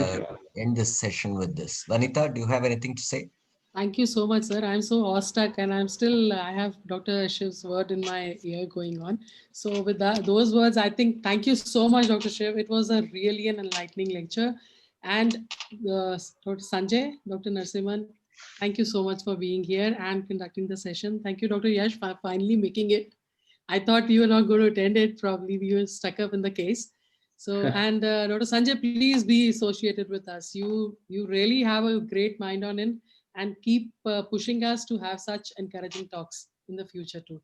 end this session with this. Vanitha, do you have anything to say? Thank you so much, sir. I'm so awestruck, and I have Dr. Shiv's word in my ear going on. So with those words, I think, thank you so much, Dr. Shiv. It was a really an enlightening lecture. And Dr. Sanjay, Dr. Narsimhan, thank you so much for being here and conducting the session. Thank you, Dr. Yash, for finally making it. I thought you were not going to attend it. Probably we were stuck up in the case. So, and Dr. Sanjay, please be associated with us. You really have a great mind on it, and keep pushing us to have such encouraging talks in the future too.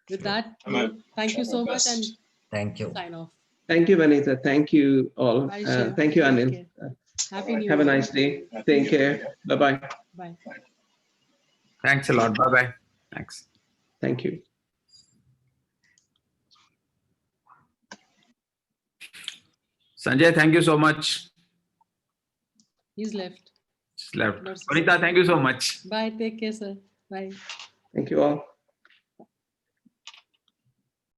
With that, thank you so much, and thank you. Sign off. Thank you, Vanitha. Thank you all. Bye, Thank you, Anil. Happy New Year. Have a nice day. Take care. Bye-bye. Bye. Thanks a lot. Bye-bye. Thanks. Thank you. Sanjay, thank you so much. He's left. Vanitha, thank you so much. Bye. Take care, sir. Bye. Thank you all.